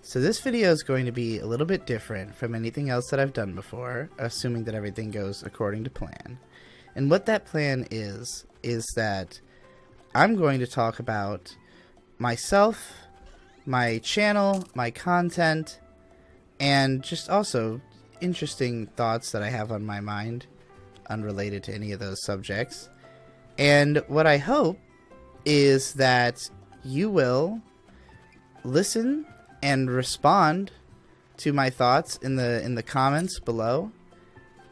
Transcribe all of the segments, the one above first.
So this video is going to be a little bit different from anything else that I've done before, assuming that everything goes according to plan. And what that plan is that I'm going to talk about myself, my channel, my content, and just also interesting thoughts that I have on my mind unrelated to any of those subjects. And what I hope is that you will listen and respond to my thoughts in the comments below.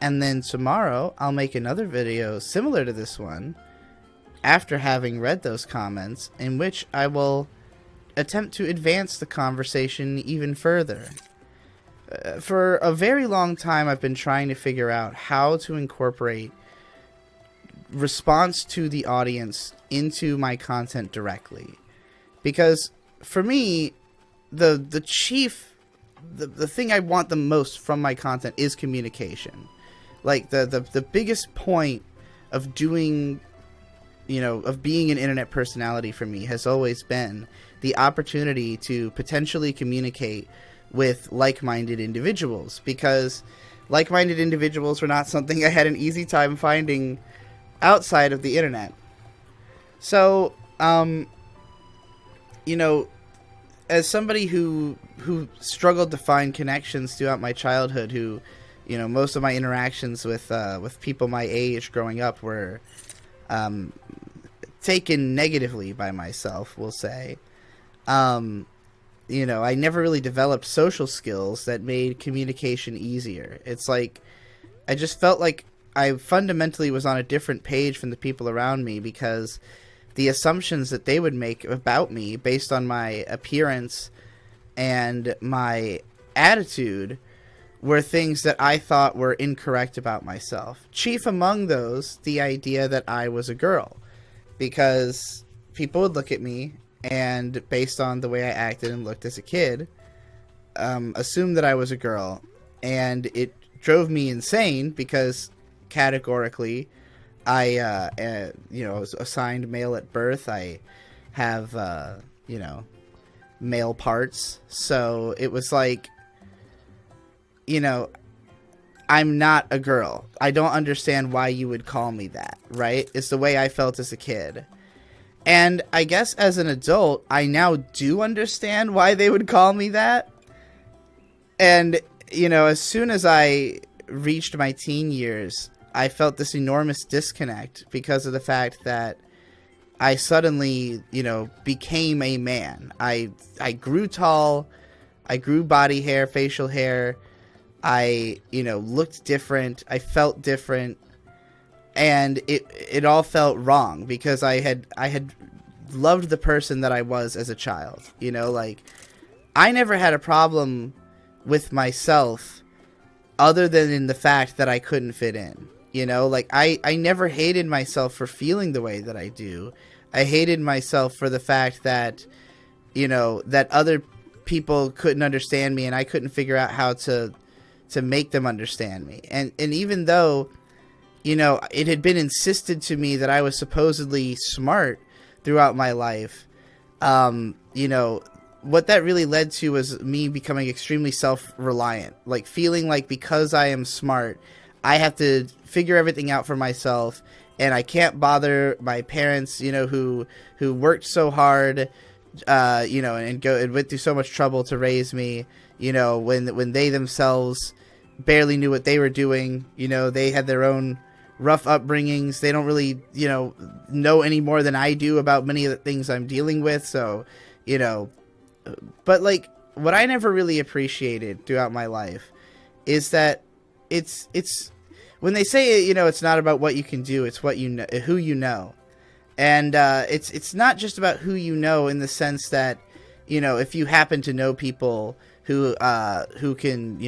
And then tomorrow I'll make another video similar to this one after having read those comments, in which I will attempt to advance the conversation even further. For a very long time I've been trying to figure out how to incorporate response to the audience into my content directly. Because for me, the thing I want the most from my content is communication. Like the biggest point of doing, of being an internet personality for me has always been the opportunity to potentially communicate with like-minded individuals, because like-minded individuals were not something I had an easy time finding outside of the internet. So, as somebody who struggled to find connections throughout my childhood, who, most of my interactions with people my age growing up were taken negatively by myself, we'll say. I never really developed social skills that made communication easier. It's like I just felt like I fundamentally was on a different page from the people around me, because the assumptions that they would make about me based on my appearance and my attitude were things that I thought were incorrect about myself. Chief among those, the idea that I was a girl, because people would look at me and, based on the way I acted and looked as a kid, assume that I was a girl. And it drove me insane, because categorically I was assigned male at birth. I have male parts, so it was like, I'm not a girl. I don't understand why you would call me that, right? It's the way I felt as a kid. And I guess as an adult, I now do understand why they would call me that. And, as soon as I reached my teen years, I felt this enormous disconnect because of the fact that I suddenly, became a man. I grew tall, I grew body hair, facial hair, I, looked different, I felt different, and it all felt wrong, because I had loved the person that I was as a child. I never had a problem with myself other than in the fact that I couldn't fit in. I never hated myself for feeling the way that I do. I hated myself for the fact that, that other people couldn't understand me, and I couldn't figure out how to make them understand me. And even though, it had been insisted to me that I was supposedly smart throughout my life, what that really led to was me becoming extremely self-reliant. Like, feeling like because I am smart, I have to figure everything out for myself, and I can't bother my parents, who worked so hard, and went through so much trouble to raise me, when they themselves barely knew what they were doing. They had their own rough upbringings. They don't really, know any more than I do about many of the things I'm dealing with. So, but like, what I never really appreciated throughout my life is that it's when they say, it's not about what you can do, it's what you know, who you know. And it's not just about who you know, in the sense that, if you happen to know people who can,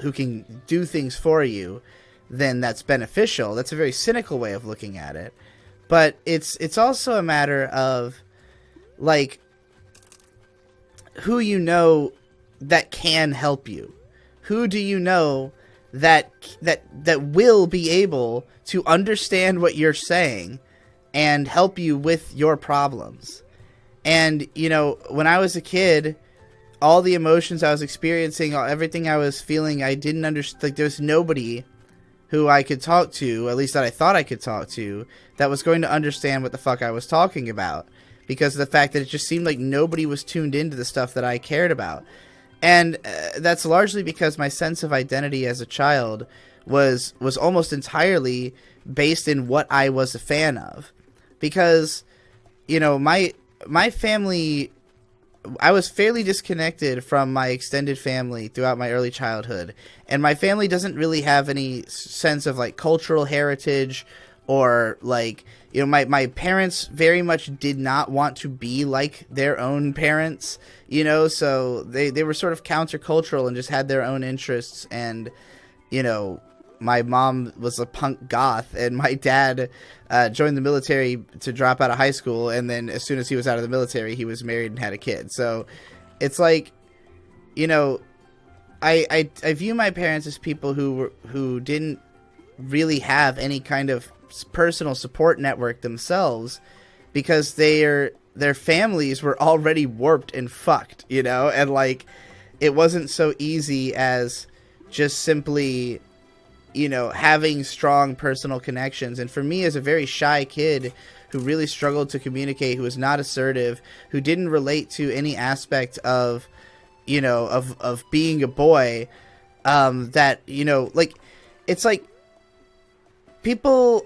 who can do things for you, then that's beneficial. That's a very cynical way of looking at it. But it's also a matter of, like, who you know that can help you. Who do you know that will be able to understand what you're saying and help you with your problems? And, when I was a kid, all the emotions I was experiencing, everything I was feeling, I didn't understand. Like, there's nobody who I could talk to, at least that I thought I could talk to, that was going to understand what the fuck I was talking about, because of the fact that it just seemed like nobody was tuned into the stuff that I cared about. And that's largely because my sense of identity as a child was almost entirely based in what I was a fan of. Because, you know, my family, I was fairly disconnected from my extended family throughout my early childhood. And my family doesn't really have any sense of, like, cultural heritage or, like, you know, my parents very much did not want to be like their own parents, you know, so they were sort of countercultural and just had their own interests. And, you know, my mom was a punk goth, and my dad joined the military to drop out of high school, and then as soon as he was out of the military, he was married and had a kid. So it's like, you know, I view my parents as people who didn't really have any kind of personal support network themselves, because their families were already warped and fucked, you know, and like it wasn't so easy as just simply, you know, having strong personal connections. And for me, as a very shy kid who really struggled to communicate, who was not assertive, who didn't relate to any aspect of, you know, of being a boy, that, you know, like, it's like,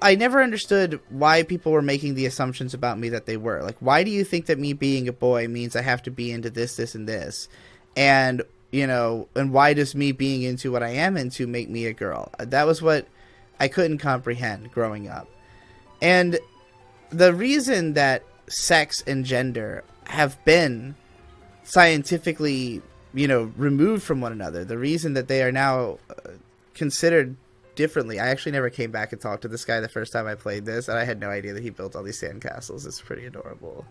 I never understood why people were making the assumptions about me that they were. Like, why do you think that me being a boy means I have to be into this, this, and this? And, you know, and why does me being into what I am into make me a girl? That was what I couldn't comprehend growing up. And the reason that sex and gender have been scientifically, you know, removed from one another, the reason that they are now considered differently. I actually never came back and talked to this guy the first time I played this, and I had no idea that he built all these sandcastles. It's pretty adorable.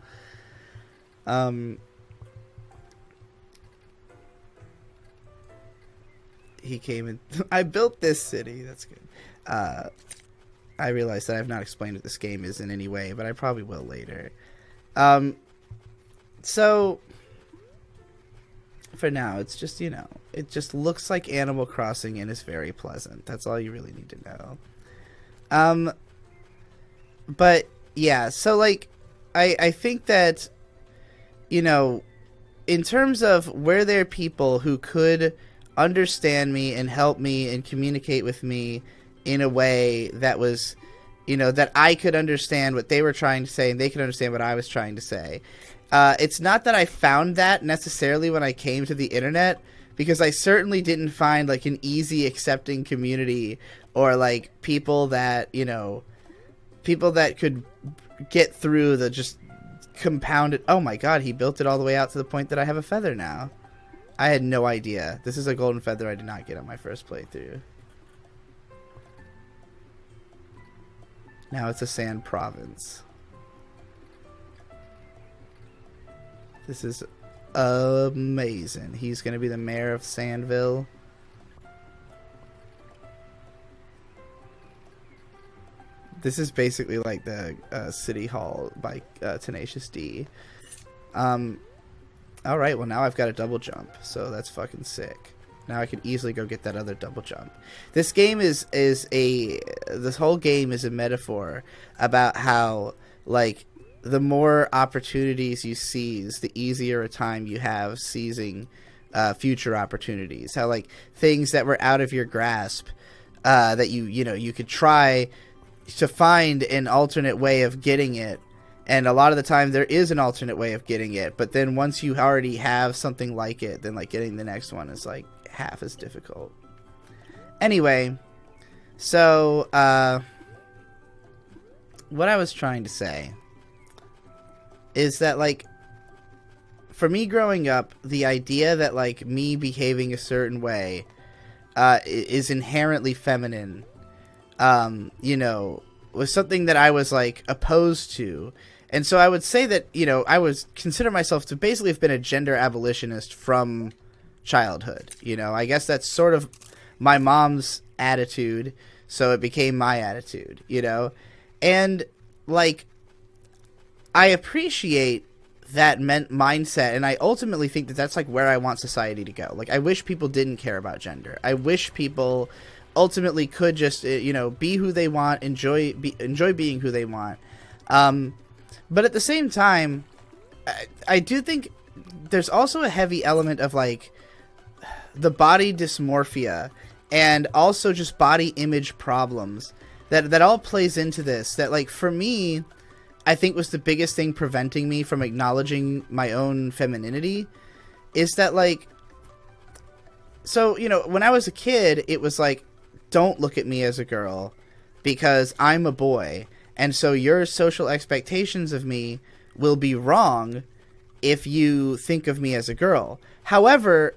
He came in. I built this city. That's good. I realized that I've not explained what this game is in any way, but I probably will later. So for now, it's just, you know, it just looks like Animal Crossing and is very pleasant. That's all you really need to know. But yeah, so like, I think that, you know, in terms of where there are people who could understand me and help me and communicate with me in a way that was, you know, that I could understand what they were trying to say and they could understand what I was trying to say. It's not that I found that necessarily when I came to the internet, because I certainly didn't find like an easy accepting community or like people that, you know, people that could get through the just compounded. Oh my god, he built it all the way out to the point that I have a feather now. I had no idea. This is a golden feather I did not get on my first playthrough. Now it's a sand province. This is amazing. He's going to be the mayor of Sandville. This is basically like the City Hall by Tenacious D. Alright, well now I've got a double jump, so that's fucking sick. Now I can easily go get that other double jump. This game this whole game is a metaphor about how, like, the more opportunities you seize, the easier a time you have seizing future opportunities. How, like, things that were out of your grasp, that you could try to find an alternate way of getting it. And a lot of the time there is an alternate way of getting it, but then once you already have something like it, then like getting the next one is like half as difficult. Anyway, so what I was trying to say is that, like, for me growing up, the idea that like me behaving a certain way is inherently feminine, you know, was something that I was like opposed to. And so I would say that, you know, I was consider myself to basically have been a gender abolitionist from childhood. You know, I guess that's sort of my mom's attitude, so it became my attitude, you know. And like, I appreciate that mindset, and I ultimately think that that's like where I want society to go. Like, I wish people didn't care about gender. I wish people ultimately could just be who they want, enjoy being who they want. But at the same time, I do think there's also a heavy element of like the body dysmorphia and also just body image problems that all plays into this. That, like, for me, I think was the biggest thing preventing me from acknowledging my own femininity is that, like, so, when I was a kid, it was like, don't look at me as a girl because I'm a boy. And so your social expectations of me will be wrong if you think of me as a girl. However,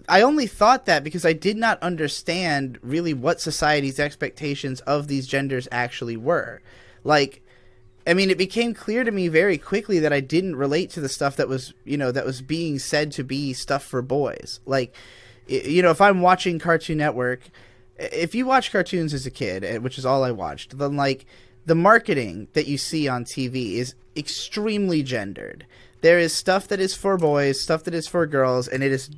I only thought that because I did not understand really what society's expectations of these genders actually were. Like, I mean, it became clear to me very quickly that I didn't relate to the stuff that was, that was being said to be stuff for boys. Like, if I'm watching Cartoon Network, if you watch cartoons as a kid, which is all I watched, then, like, the marketing that you see on TV is extremely gendered. There is stuff that is for boys, stuff that is for girls, and it is,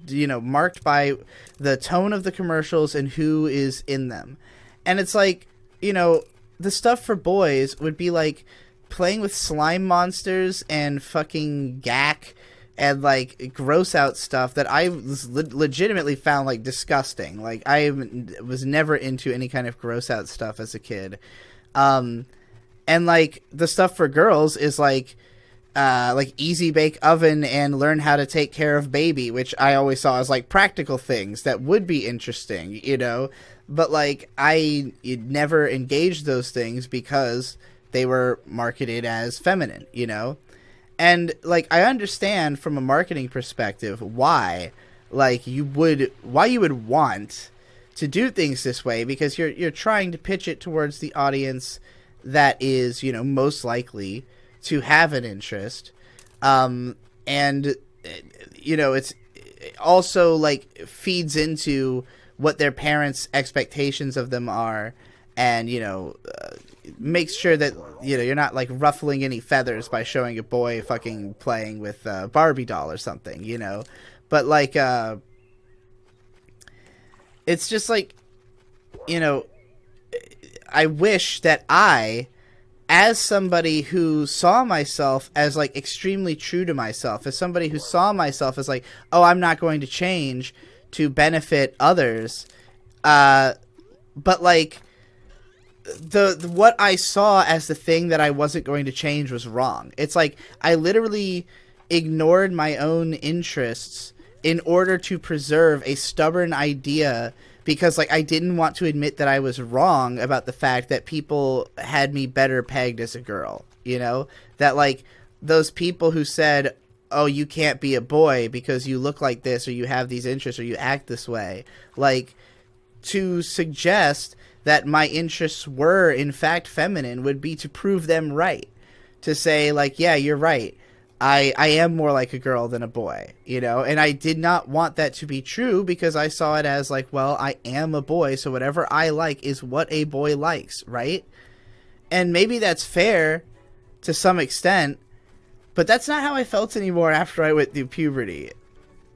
marked by the tone of the commercials and who is in them. And it's like, the stuff for boys would be like playing with slime monsters and fucking gack and like gross out stuff that I was legitimately found like disgusting. Like, I was never into any kind of gross out stuff as a kid. And like the stuff for girls is like easy bake oven and learn how to take care of baby, which I always saw as like practical things that would be interesting, but like I never engaged those things because they were marketed as feminine, and like I understand from a marketing perspective why you would want to do things this way, because you're trying to pitch it towards the audience that is, most likely to have an interest. And, it's also like feeds into what their parents' expectations of them are, and, makes sure that, you're not like ruffling any feathers by showing a boy fucking playing with a Barbie doll or something, but like, it's just like, I wish that as somebody who saw myself as like extremely true to myself, as somebody who saw myself as like, oh, I'm not going to change to benefit others, but like the what I saw as the thing that I wasn't going to change was wrong. It's like I literally ignored my own interests in order to preserve a stubborn idea, because like I didn't want to admit that I was wrong about the fact that people had me better pegged as a girl, that like those people who said, oh, you can't be a boy because you look like this or you have these interests or you act this way, like to suggest that my interests were in fact feminine would be to prove them right, to say like, yeah, you're right. I am more like a girl than a boy, and I did not want that to be true, because I saw it as like, well, I am a boy, so whatever I like is what a boy likes, right? And maybe that's fair to some extent, but that's not how I felt anymore after I went through puberty,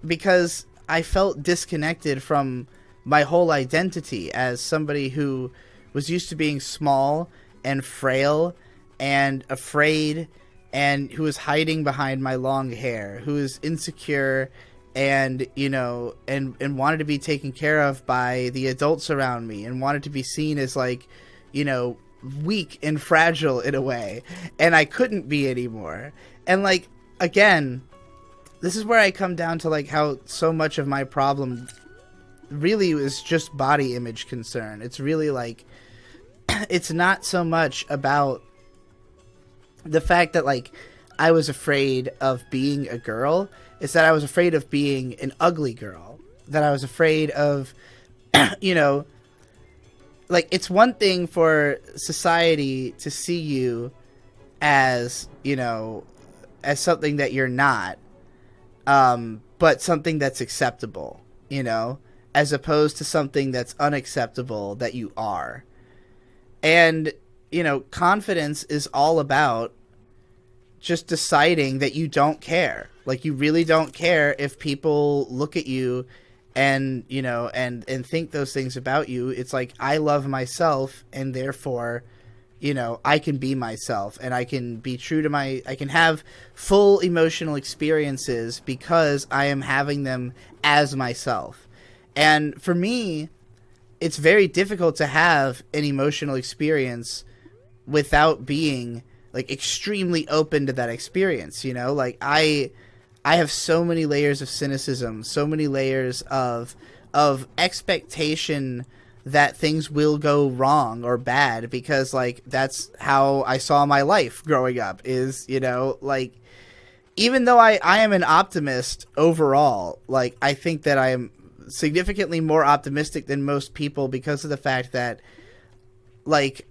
because I felt disconnected from my whole identity as somebody who was used to being small and frail and afraid, and who is hiding behind my long hair, who is insecure and, and wanted to be taken care of by the adults around me, and wanted to be seen as like, weak and fragile in a way. And I couldn't be anymore. And like, again, this is where I come down to like how so much of my problem really is just body image concern. It's really like, it's not so much about the fact that like I was afraid of being a girl. It's that I was afraid of being an ugly girl, that I was afraid of like, it's one thing for society to see you as as something that you're not, but something that's acceptable, as opposed to something that's unacceptable that you are. And confidence is all about just deciding that you don't care. Like, you really don't care if people look at you and, you know, and think those things about you. It's like, I love myself, and therefore, you know, I can be myself, and I can be true to I can have full emotional experiences because I am having them as myself. And for me, it's very difficult to have an emotional experience without being like extremely open to that experience, you know? Like, I have so many layers of cynicism, so many layers of expectation that things will go wrong or bad, because like that's how I saw my life growing up, is, you know, like, even though I am an optimist overall, like, I think that I am significantly more optimistic than most people because of the fact that, like,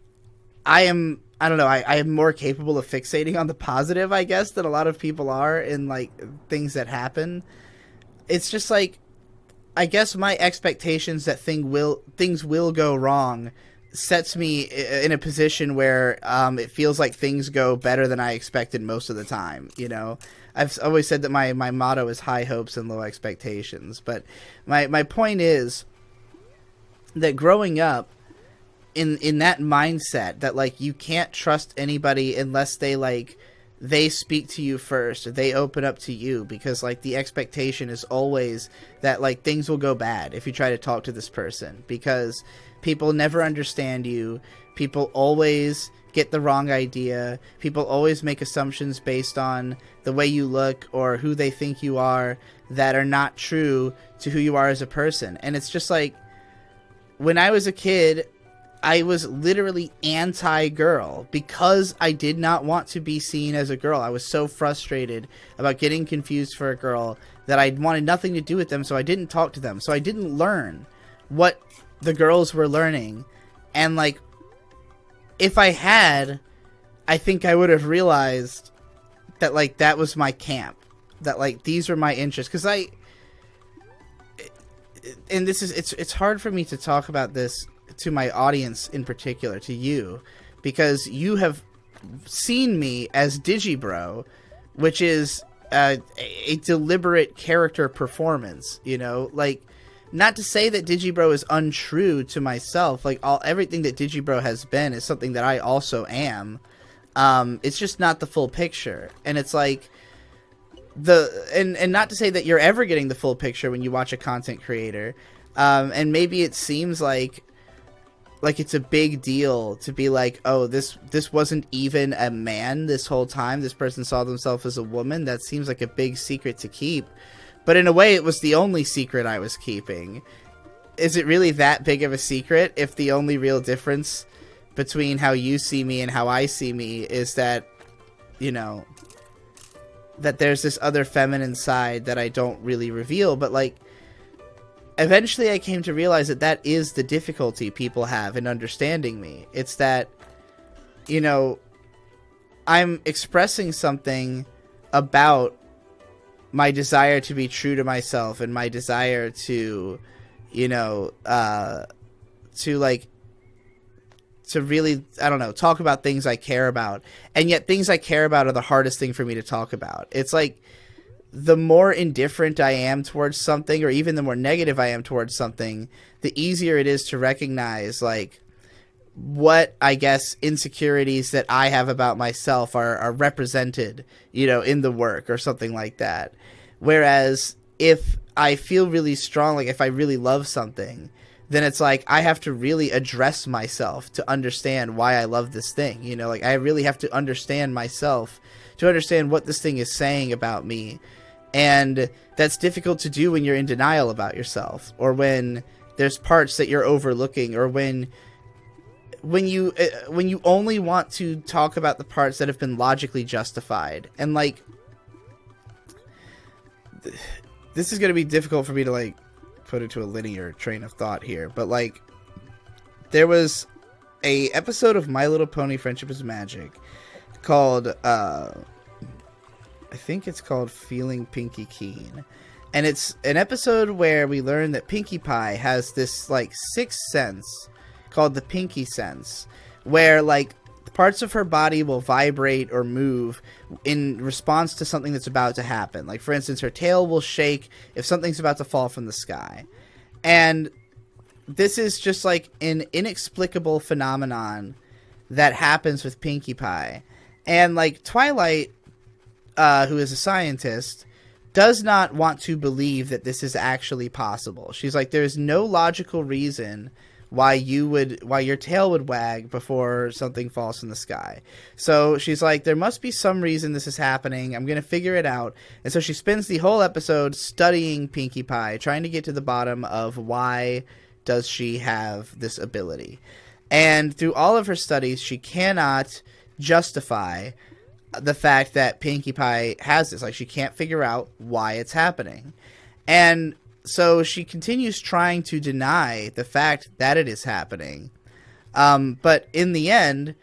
I am more capable of fixating on the positive, I guess, than a lot of people are in, like, things that happen. It's just, like, I guess my expectations that things will go wrong sets me in a position where it feels like things go better than I expected most of the time, you know? I've always said that my motto is high hopes and low expectations. But my point is that growing up in that mindset that, like, you can't trust anybody unless they speak to you first, or they open up to you, because, like, the expectation is always that, like, things will go bad if you try to talk to this person, because people never understand you. People always get the wrong idea. People always make assumptions based on the way you look or who they think you are that are not true to who you are as a person. And it's just like, when I was a kid, I was literally anti-girl because I did not want to be seen as a girl. I was so frustrated about getting confused for a girl that I wanted nothing to do with them, so I didn't talk to them. So I didn't learn what the girls were learning. And, like, if I had, I think I would have realized that, like, that was my camp. That, like, these were my interests. Because and this is, it's hard for me to talk about this to my audience in particular, to you, because you have seen me as Digi Bro, which is a deliberate character performance, you know? Like, not to say that Digi Bro is untrue to myself. Like, everything that Digi Bro has been is something that I also am. It's just not the full picture. And it's like, and not to say that you're ever getting the full picture when you watch a content creator. And maybe it seems like it's a big deal to be like, oh, this wasn't even a man this whole time. This person saw themselves as a woman. That seems like a big secret to keep. But in a way, it was the only secret I was keeping. Is it really that big of a secret if the only real difference between how you see me and how I see me is that, you know, that there's this other feminine side that I don't really reveal? But, like, eventually I came to realize that is the difficulty people have in understanding me. It's that, you know, I'm expressing something about my desire to be true to myself and my desire to, you know, to really, I don't know, talk about things I care about. And yet things I care about are the hardest thing for me to talk about. It's like, the more indifferent I am towards something, or even the more negative I am towards something, the easier it is to recognize, like, what, I guess, insecurities that I have about myself are represented, you know, in the work or something like that. Whereas if I feel really strong, like if I really love something, then it's like I have to really address myself to understand why I love this thing. You know, like, I really have to understand myself to understand what this thing is saying about me. And that's difficult to do when you're in denial about yourself, or when there's parts that you're overlooking, or when you only want to talk about the parts that have been logically justified. And, like, this is going to be difficult for me to, like, put into a linear train of thought here, but, like, there was a episode of My Little Pony Friendship is Magic called I think it's called Feeling Pinkie Keen. And it's an episode where we learn that Pinkie Pie has this, like, sixth sense called the Pinkie sense, where, like, parts of her body will vibrate or move in response to something that's about to happen. Like, for instance, her tail will shake if something's about to fall from the sky. And this is just like an inexplicable phenomenon that happens with Pinkie Pie. And like Twilight, who is a scientist, does not want to believe that this is actually possible. She's like, there's no logical reason why your tail would wag before something falls from the sky. So she's like, there must be some reason this is happening. I'm going to figure it out. And so she spends the whole episode studying Pinkie Pie, trying to get to the bottom of why does she have this ability. And through all of her studies, she cannot justify the fact that Pinkie Pie has this. Like, she can't figure out why it's happening. And so she continues trying to deny the fact that it is happening. But in the end,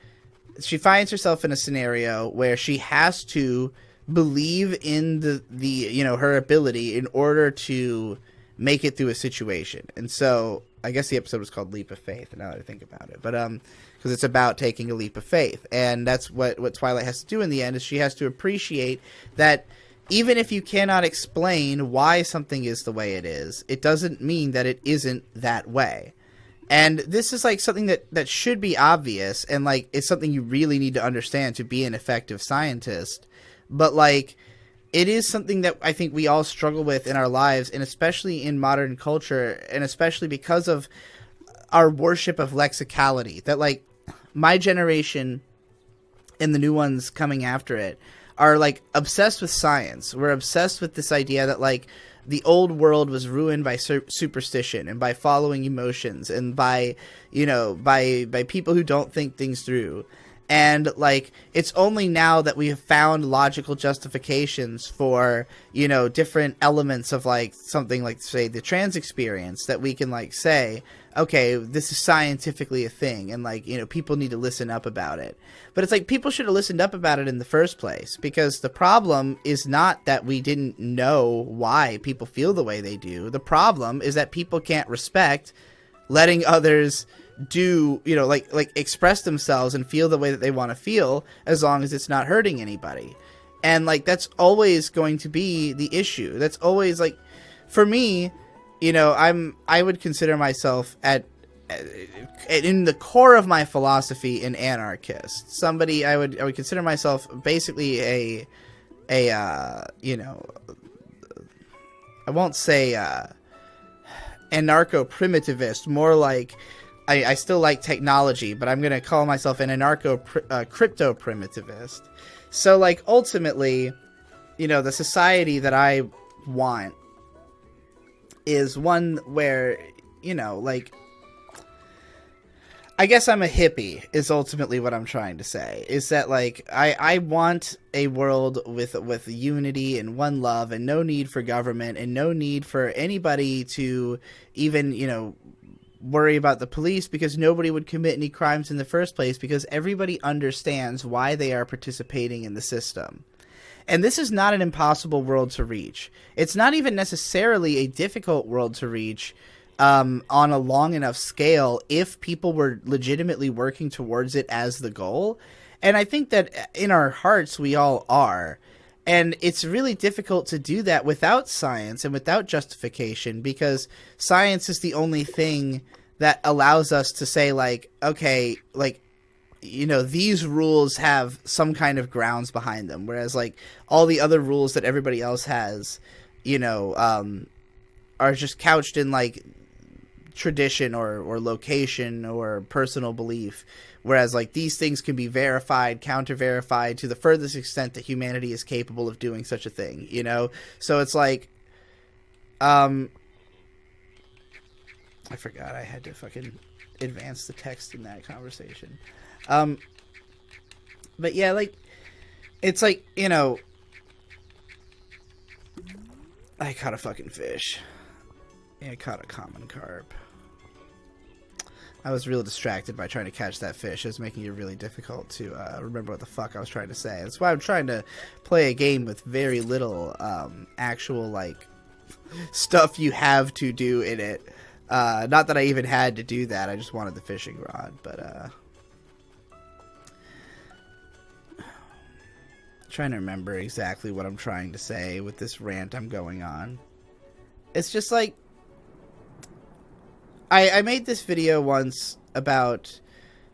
she finds herself in a scenario where she has to believe in her ability in order to make it through a situation. And so I guess the episode was called Leap of Faith, now that I think about it. But because it's about taking a leap of faith. And that's what Twilight has to do in the end, is she has to appreciate that even if you cannot explain why something is the way it is, it doesn't mean that it isn't that way. And this is like something that should be obvious, and like it's something you really need to understand to be an effective scientist. But like, it is something that I think we all struggle with in our lives, and especially in modern culture, and especially because of our worship of lexicality. That like my generation and the new ones coming after it are like obsessed with science. We're obsessed with this idea that like the old world was ruined by superstition and by following emotions and by people who don't think things through. And like, it's only now that we have found logical justifications for, different elements of like something like, say, the trans experience, that we can like say, okay, this is scientifically a thing, and like, people need to listen up about it. But it's like, people should have listened up about it in the first place, because the problem is not that we didn't know why people feel the way they do. The problem is that people can't respect letting others do, like express themselves and feel the way that they want to feel, as long as it's not hurting anybody. And like, that's always going to be the issue. That's always like, for me, I would consider myself in the core of my philosophy an anarchist. Somebody I would consider myself basically I won't say anarcho-primitivist, more like I still like technology, but I'm going to call myself an crypto-primitivist. So, like, ultimately, the society that I want is one where, like, I guess I'm a hippie is ultimately what I'm trying to say. Is that, like, I want a world with unity and one love and no need for government and no need for anybody to even, worry about the police, because nobody would commit any crimes in the first place, because everybody understands why they are participating in the system. And this is not an impossible world to reach. It's not even necessarily a difficult world to reach on a long enough scale if people were legitimately working towards it as the goal. And I think that in our hearts we all are. And it's really difficult to do that without science and without justification, because science is the only thing that allows us to say, like, okay, like, these rules have some kind of grounds behind them. Whereas, like, all the other rules that everybody else has, are just couched in, like, tradition or location or personal belief. Whereas, like, these things can be verified, counter-verified to the furthest extent that humanity is capable of doing such a thing, So it's like, I forgot I had to fucking advance the text in that conversation. But yeah, like, it's like, I caught a fucking fish. Yeah, I caught a common carp. I was real distracted by trying to catch that fish. It was making it really difficult to remember what the fuck I was trying to say. That's why I'm trying to play a game with very little actual, like, stuff you have to do in it. Not that I even had to do that. I just wanted the fishing rod. But trying to remember exactly what I'm trying to say with this rant I'm going on. It's just like, I made this video once about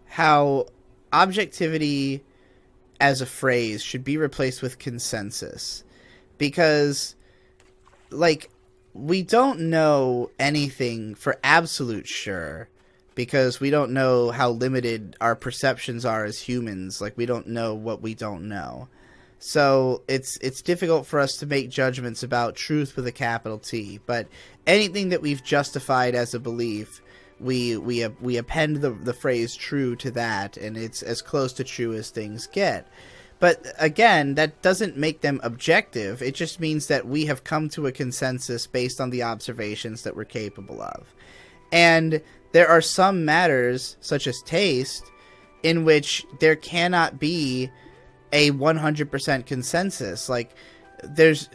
how objectivity as a phrase should be replaced with consensus. Because, like, we don't know anything for absolute sure, because we don't know how limited our perceptions are as humans. Like, we don't know what we don't know. So it's difficult for us to make judgments about truth with a capital T. But anything that we've justified as a belief, we append the phrase true to that, and it's as close to true as things get. But again, that doesn't make them objective. It just means that we have come to a consensus based on the observations that we're capable of. And there are some matters, such as taste, in which there cannot be a 100% consensus. Like, there's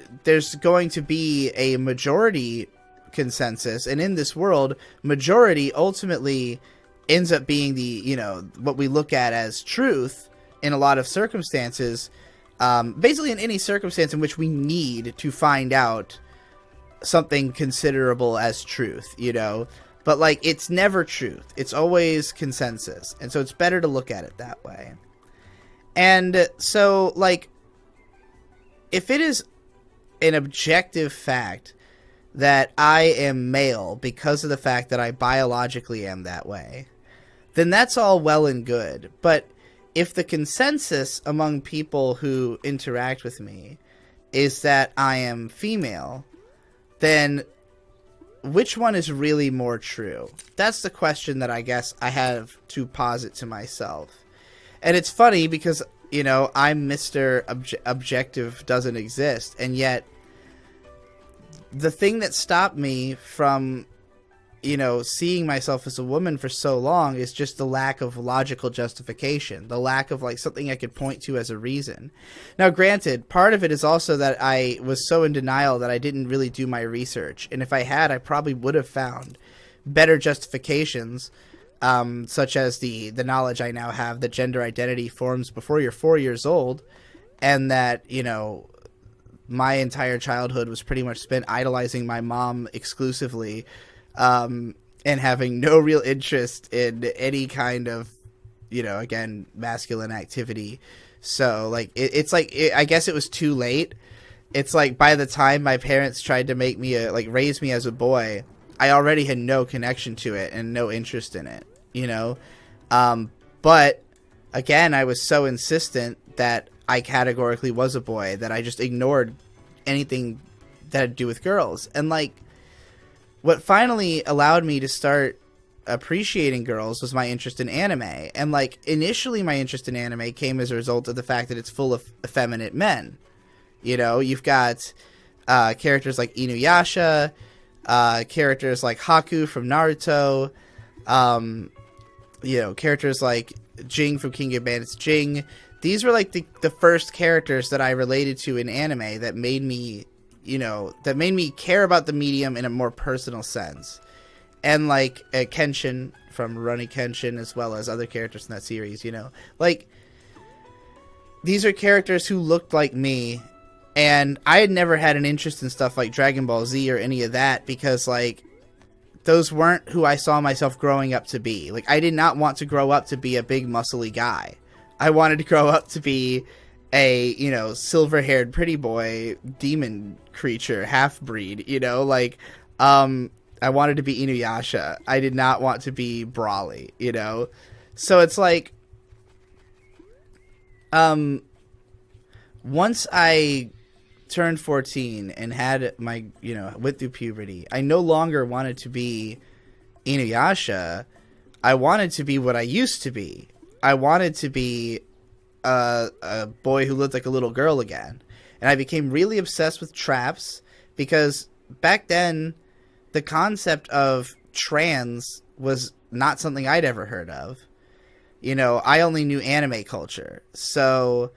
going to be a majority consensus, and in this world, majority ultimately ends up being the, what we look at as truth in a lot of circumstances. Basically in any circumstance in which we need to find out something considerable as truth, but like, it's never truth. It's always consensus. And so it's better to look at it that way. And so, like, if it is an objective fact that I am male because of the fact that I biologically am that way, then that's all well and good. But if the consensus among people who interact with me is that I am female, then which one is really more true? That's the question that I guess I have to posit to myself. And it's funny because, I'm Mr. Objective doesn't exist. And yet, the thing that stopped me from, seeing myself as a woman for so long is just the lack of logical justification. The lack of, like, something I could point to as a reason. Now, granted, part of it is also that I was so in denial that I didn't really do my research. And if I had, I probably would have found better justifications, such as the knowledge I now have that gender identity forms before you're 4 years old, and that, my entire childhood was pretty much spent idolizing my mom exclusively, and having no real interest in any kind of, again, masculine activity. So, like, I guess it was too late. It's like, by the time my parents tried to make me raise me as a boy, I already had no connection to it and no interest in it, but again, I was so insistent that I categorically was a boy that I just ignored anything that had to do with girls. And, like, what finally allowed me to start appreciating girls was my interest in anime. And, like, initially my interest in anime came as a result of the fact that it's full of effeminate men. You've got characters like Inuyasha, characters like Haku from Naruto, characters like Jing from King of Bandits Jing. These were like the first characters that I related to in anime that made me, that made me care about the medium in a more personal sense. And like Kenshin from Rurouni Kenshin, as well as other characters in that series, like, these are characters who looked like me. And I had never had an interest in stuff like Dragon Ball Z or any of that because, like, those weren't who I saw myself growing up to be. Like, I did not want to grow up to be a big, muscly guy. I wanted to grow up to be a, silver-haired pretty boy, demon creature, half-breed, I wanted to be Inuyasha. I did not want to be Brawly, So it's like, once I turned 14 and had my, went through puberty, I no longer wanted to be Inuyasha. I wanted to be what I used to be. I wanted to be a boy who looked like a little girl again. And I became really obsessed with traps because back then the concept of trans was not something I'd ever heard of. I only knew anime culture. So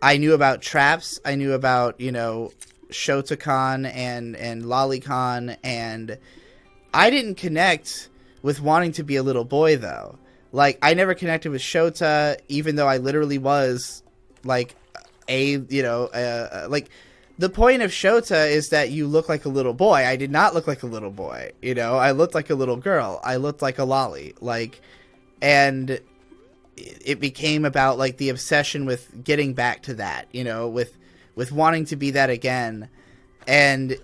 I knew about traps. I knew about, Shotacon and Lolicon, and I didn't connect with wanting to be a little boy, though. Like, I never connected with Shota, even though I literally was, like, like the point of Shota is that you look like a little boy. I did not look like a little boy. I looked like a little girl. I looked like a lolly. Like, and it became about like the obsession with getting back to that, with wanting to be that again, and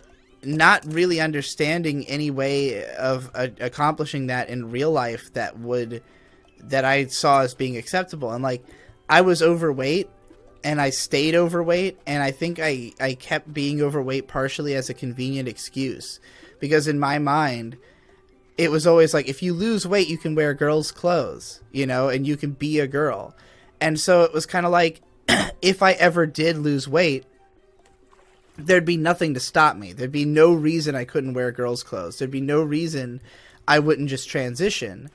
not really understanding any way of accomplishing that in real life that I saw as being acceptable. And like, I was overweight and I stayed overweight, and I think I kept being overweight partially as a convenient excuse, because in my mind it was always like, if you lose weight you can wear girls' clothes, and you can be a girl. And so it was kind of like, if I ever did lose weight, there'd be nothing to stop me. There'd be no reason I couldn't wear girls' clothes. There'd be no reason I wouldn't just transition.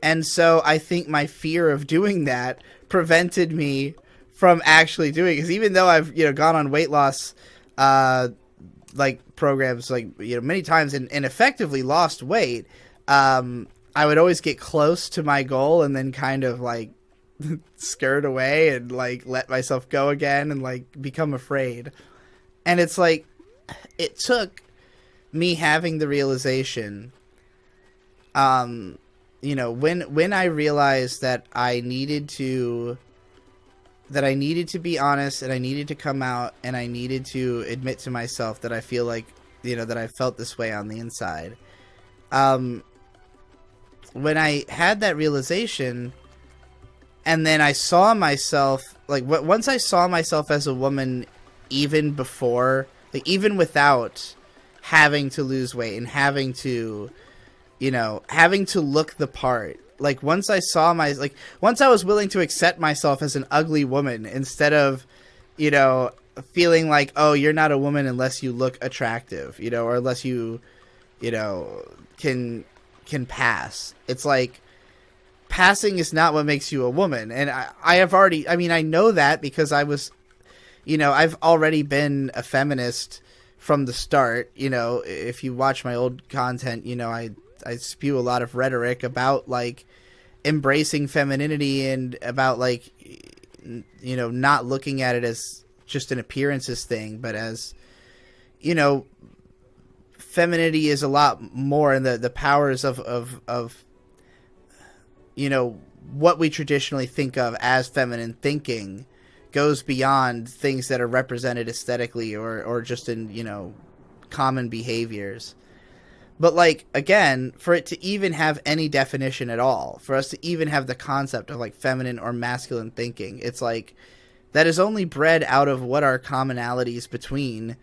And so I think my fear of doing that prevented me from actually doing it. Because even though I've gone on weight loss like programs like many times and effectively lost weight, I would always get close to my goal and then kind of like skirt away and like let myself go again and like become afraid. And it's like, it took me having the realization, when I realized that I needed to be honest, and I needed to come out, and I needed to admit to myself that I feel like, that I felt this way on the inside. When I had that realization, and then I saw myself, like, once I saw myself as a woman, even before, like, even without having to lose weight and having to look the part, like, once I was willing to accept myself as an ugly woman, instead of, feeling like, oh, you're not a woman unless you look attractive, or unless you, can pass. It's like, passing is not what makes you a woman. And I know that because I was, I've already been a feminist from the start. If you watch my old content, I spew a lot of rhetoric about like embracing femininity and about like, not looking at it as just an appearances thing, but as, femininity is a lot more, and the powers of what we traditionally think of as feminine thinking goes beyond things that are represented aesthetically or just in, common behaviors. But like, again, for it to even have any definition at all, for us to even have the concept of like feminine or masculine thinking, it's like, that is only bred out of what are commonalities between,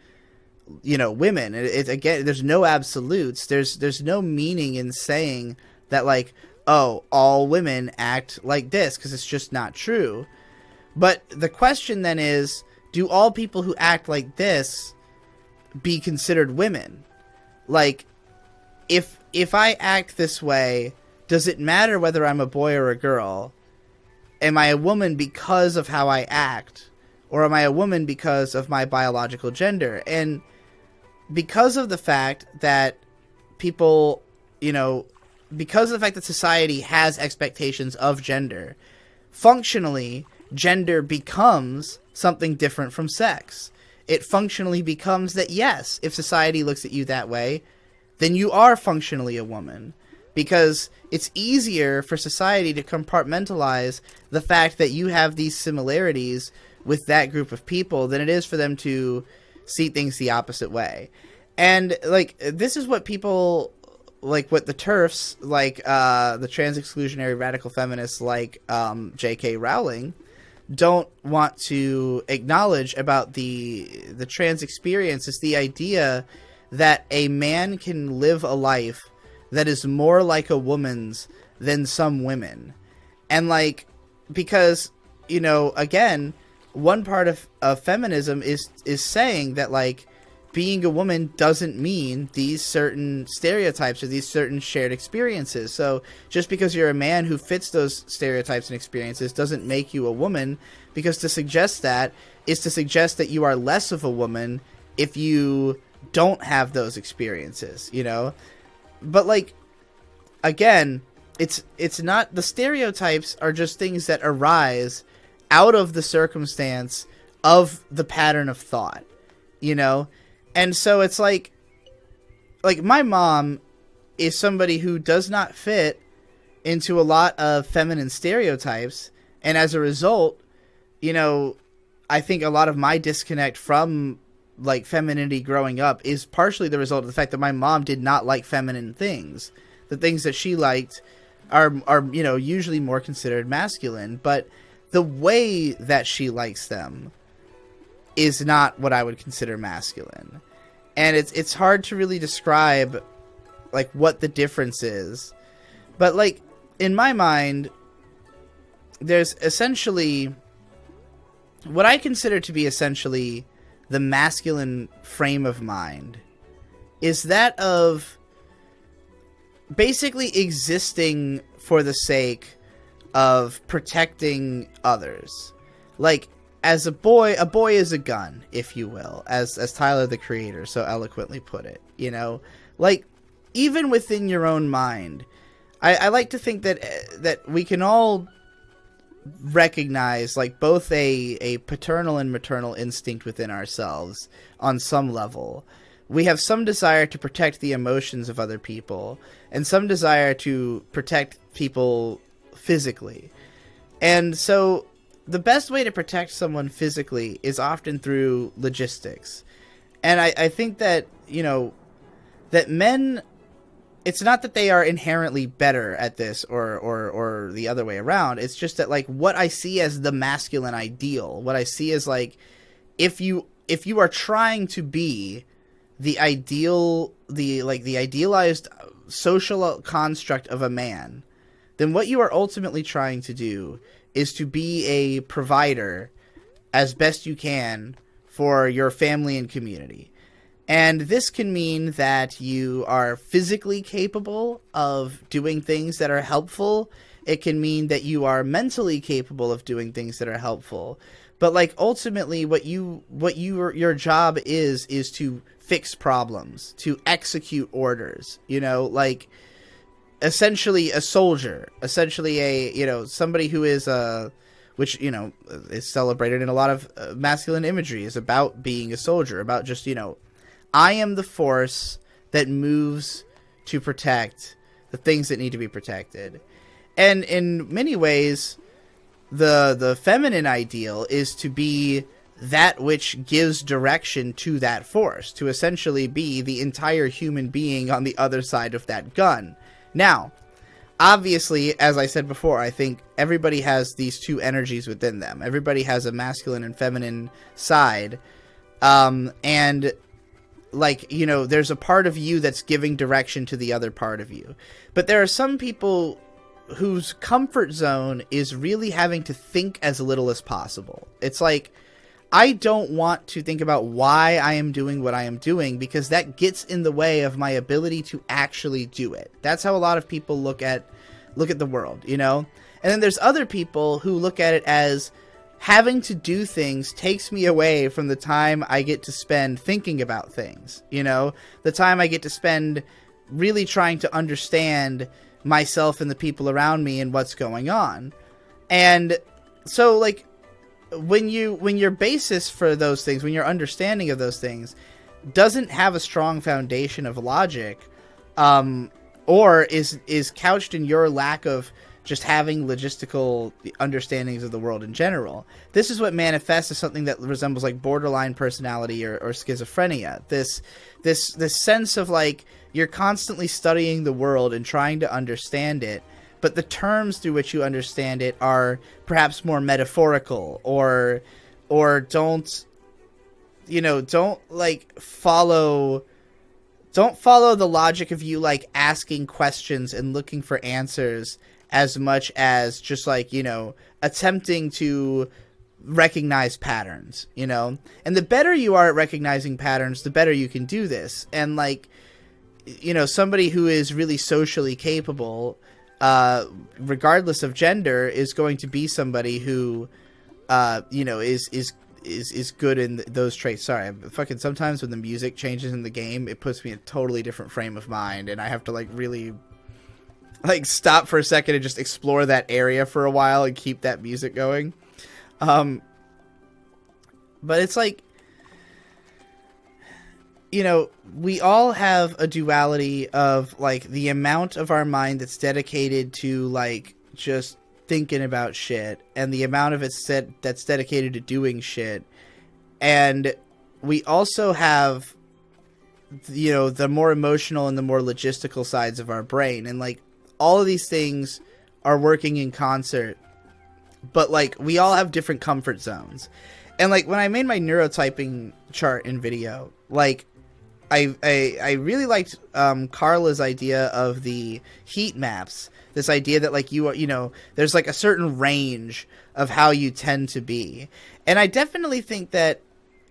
women. It's again, there's no absolutes. There's no meaning in saying that like, oh, all women act like this, because it's just not true. But the question then is, do all people who act like this be considered women? Like, if I act this way, does it matter whether I'm a boy or a girl? Am I a woman because of how I act? Or am I a woman because of my biological gender? And because of the fact that people, because of the fact that society has expectations of gender, functionally, gender becomes something different from sex. It functionally becomes that, yes, if society looks at you that way, then you are functionally a woman. Because it's easier for society to compartmentalize the fact that you have these similarities with that group of people than it is for them to see things the opposite way. And, like, this is what people, like, what the TERFs, like, the trans-exclusionary radical feminists like J.K. Rowling, don't want to acknowledge about the trans experience, is the idea that a man can live a life that is more like a woman's than some women. And like, because, again, one part of feminism is saying that like, being a woman doesn't mean these certain stereotypes or these certain shared experiences. So just because you're a man who fits those stereotypes and experiences doesn't make you a woman, because to suggest that is to suggest that you are less of a woman if you don't have those experiences, But like, again, it's not, the stereotypes are just things that arise out of the circumstance of the pattern of thought, you know? And so it's like my mom is somebody who does not fit into a lot of feminine stereotypes. And as a result, you know, I think a lot of my disconnect from like femininity growing up is partially the result of the fact that my mom did not like feminine things. The things that she liked are you know, usually more considered masculine, but the way that she likes them is not what I would consider masculine. And it's hard to really describe like what the difference is. But like in my mind, there's essentially what I consider to be essentially the masculine frame of mind is that of basically existing for the sake of protecting others. Like, as a boy is a gun, if you will, as Tyler the Creator so eloquently put it, you know? Like, even within your own mind, I like to think that we can all recognize like both a paternal and maternal instinct within ourselves on some level. We have some desire to protect the emotions of other people and some desire to protect people physically. And so the best way to protect someone physically is often through logistics. And I think that, you know, that men, it's not that they are inherently better at this or the other way around. It's just that like what I see as the masculine ideal, what I see as like if you are trying to be the ideal, the idealized social construct of a man, then what you are ultimately trying to do is to be a provider as best you can for your family and community. And this can mean that you are physically capable of doing things that are helpful. It can mean that you are mentally capable of doing things that are helpful. But like ultimately your job is to fix problems, to execute orders, you know, like essentially a soldier, essentially a, you know, somebody who is which, you know, is celebrated in a lot of masculine imagery, is about being a soldier, about just, you know, I am the force that moves to protect the things that need to be protected. And in many ways, the feminine ideal is to be that which gives direction to that force, to essentially be the entire human being on the other side of that gun. Now, obviously, as I said before, I think everybody has these two energies within them. Everybody has a masculine and feminine side. And like, you know, there's a part of you that's giving direction to the other part of you. But there are some people whose comfort zone is really having to think as little as possible. It's like, I don't want to think about why I am doing what I am doing because that gets in the way of my ability to actually do it. That's how a lot of people look at the world, you know? And then there's other people who look at it as having to do things takes me away from the time I get to spend thinking about things, you know? The time I get to spend really trying to understand myself and the people around me and what's going on. And so, like, when your basis for those things, when your understanding of those things doesn't have a strong foundation of logic, or is couched in your lack of just having logistical understandings of the world in general, this is what manifests as something that resembles like borderline personality or schizophrenia. This sense of like you're constantly studying the world and trying to understand it, but the terms through which you understand it are perhaps more metaphorical or don't follow the logic of you like asking questions and looking for answers as much as just like, you know, attempting to recognize patterns, you know? And the better you are at recognizing patterns, the better you can do this. And like, you know, somebody who is really socially capable, regardless of gender, is going to be somebody who, you know, is good in those traits. Sorry, fucking sometimes when the music changes in the game, it puts me in a totally different frame of mind, and I have to like really like stop for a second and just explore that area for a while and keep that music going. But it's like, you know, we all have a duality of like the amount of our mind that's dedicated to like just thinking about shit and the amount of it that's dedicated to doing shit. And we also have, you know, the more emotional and the more logistical sides of our brain. And like all of these things are working in concert, but like we all have different comfort zones. And like when I made my neurotyping chart in video, like I really liked Carla's idea of the heat maps. This idea that like you know, there's like a certain range of how you tend to be. And I definitely think that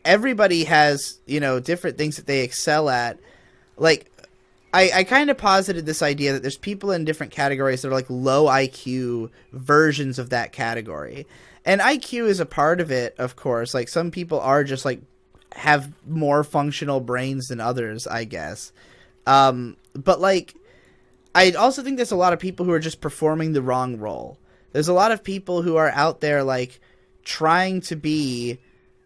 everybody has, you know, different things that they excel at. Like I kind of posited this idea that there's people in different categories that are like low IQ versions of that category. And IQ is a part of it, of course. Like some people are just like have more functional brains than others, I guess. But like, I also think there's a lot of people who are just performing the wrong role. There's a lot of people who are out there like trying to be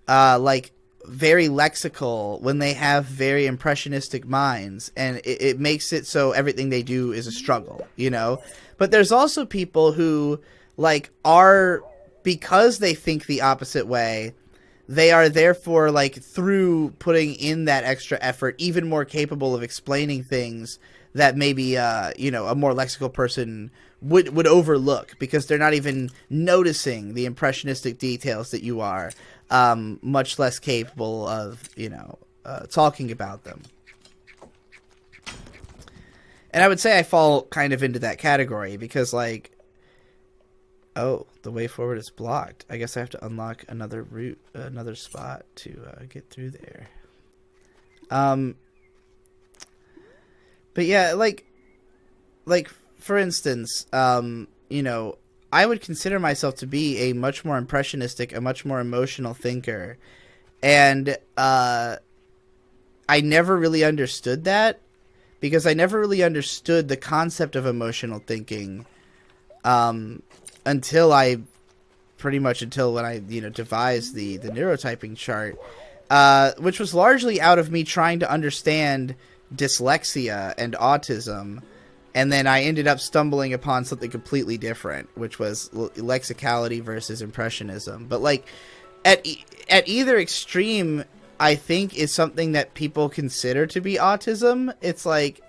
like very lexical when they have very impressionistic minds, and it makes it so everything they do is a struggle, you know? But there's also people who like are, because they think the opposite way, they are therefore, like, through putting in that extra effort, even more capable of explaining things that maybe, you know, a more lexical person would overlook, because they're not even noticing the impressionistic details that you are, much less capable of, you know, talking about them. And I would say I fall kind of into that category, because, like, oh, the way forward is blocked. I guess I have to unlock another route, another spot to get through there. But yeah, like for instance, you know, I would consider myself to be a much more impressionistic, a much more emotional thinker, and I never really understood that, because I never really understood the concept of emotional thinking. Until when I, you know, devised the neurotyping chart, which was largely out of me trying to understand dyslexia and autism. And then I ended up stumbling upon something completely different, which was lexicality versus impressionism. But like at either extreme, I think is something that people consider to be autism. It's like,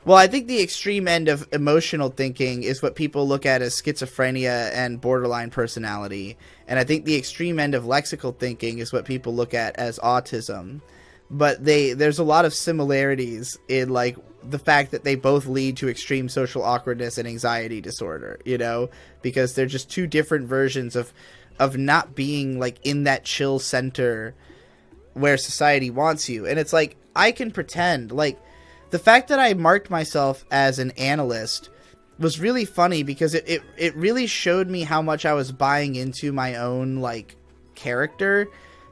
well, I think the extreme end of emotional thinking is what people look at as schizophrenia and borderline personality. And I think the extreme end of lexical thinking is what people look at as autism. But there's a lot of similarities in, like, the fact that they both lead to extreme social awkwardness and anxiety disorder, you know? Because they're just two different versions of not being, like, in that chill center where society wants you. And it's like, I can pretend, like, the fact that I marked myself as an analyst was really funny, because it really showed me how much I was buying into my own, like, character.